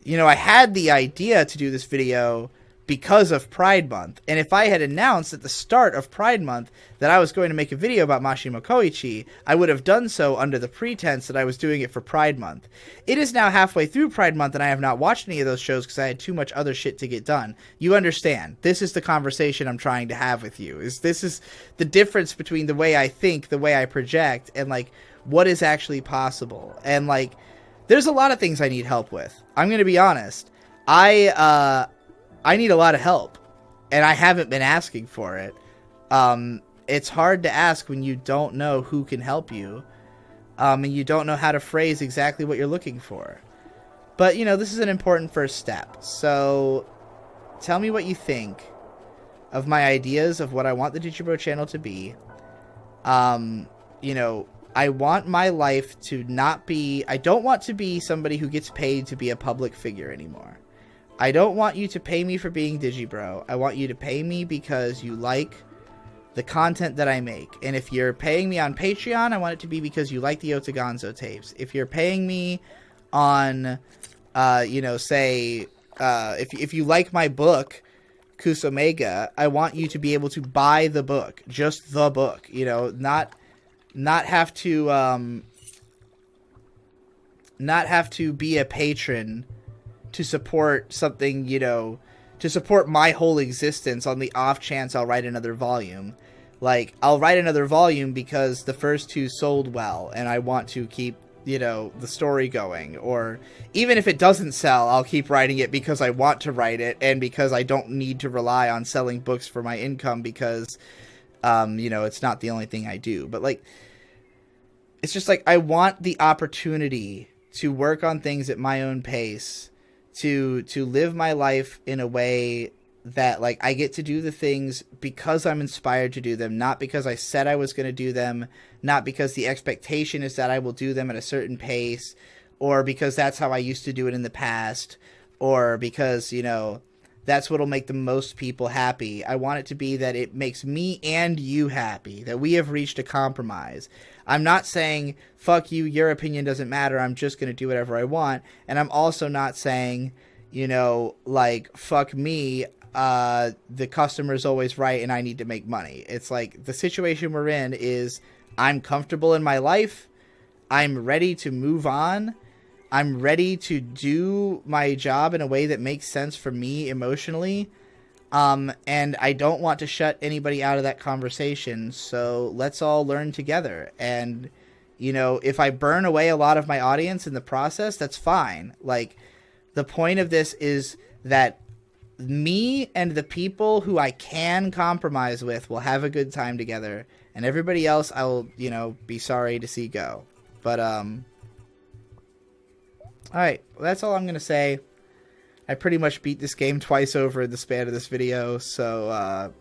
you know, I had the idea to do this video because of Pride Month. And if I had announced at the start of Pride Month that I was going to make a video about Mashimo Koichi, I would have done so under the pretense that I was doing it for Pride Month. It is now halfway through Pride Month, and I have not watched any of those shows because I had too much other shit to get done. You understand. This is the conversation I'm trying to have with you. This is the difference between the way I think, the way I project, and, like, what is actually possible. And, like, there's a lot of things I need help with. I'm going to be honest. I need a lot of help, and I haven't been asking for it. And it's hard to ask when you don't know who can help you, and you don't know how to phrase exactly what you're looking for. But, you know, this is an important first step. So tell me what you think of my ideas of what I want the Digibro channel to be. You know, I want my life to not be... I don't want to be somebody who gets paid to be a public figure anymore. I don't want you to pay me for being Digibro. I want you to pay me because you like the content that I make. And if you're paying me on Patreon, I want it to be because you like the Otagonzo tapes. If you're paying me on, you know, say, if you like my book, Kusomega, I want you to be able to buy the book, just the book, you know, not have to be a patron to support something, you know, to support my whole existence on the off chance I'll write another volume. Like, I'll write another volume because the first two sold well, and I want to keep, you know, the story going. Or even if it doesn't sell, I'll keep writing it because I want to write it, and because I don't need to rely on selling books for my income because, you know, it's not the only thing I do. But, like, it's just like, I want the opportunity to work on things at my own pace, to live my life in a way that, like, I get to do the things because I'm inspired to do them, not because I said I was going to do them, not because the expectation is that I will do them at a certain pace, or because that's how I used to do it in the past, or because, you know, that's what'll make the most people happy. I want it to be that it makes me and you happy, that we have reached a compromise. I'm not saying, fuck you, your opinion doesn't matter, I'm just going to do whatever I want. And I'm also not saying, you know, like, fuck me, the customer's always right and I need to make money. It's like, the situation we're in is, I'm comfortable in my life, I'm ready to move on, I'm ready to do my job in a way that makes sense for me emotionally, and I don't want to shut anybody out of that conversation, so let's all learn together. And, you know, if I burn away a lot of my audience in the process, that's fine. Like, the point of this is that me and the people who I can compromise with will have a good time together, and everybody else I will, you know, be sorry to see go. But, alright, well, that's all I'm gonna say. I pretty much beat this game twice over in the span of this video, so,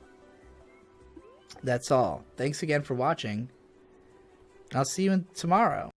that's all. Thanks again for watching. I'll see you tomorrow.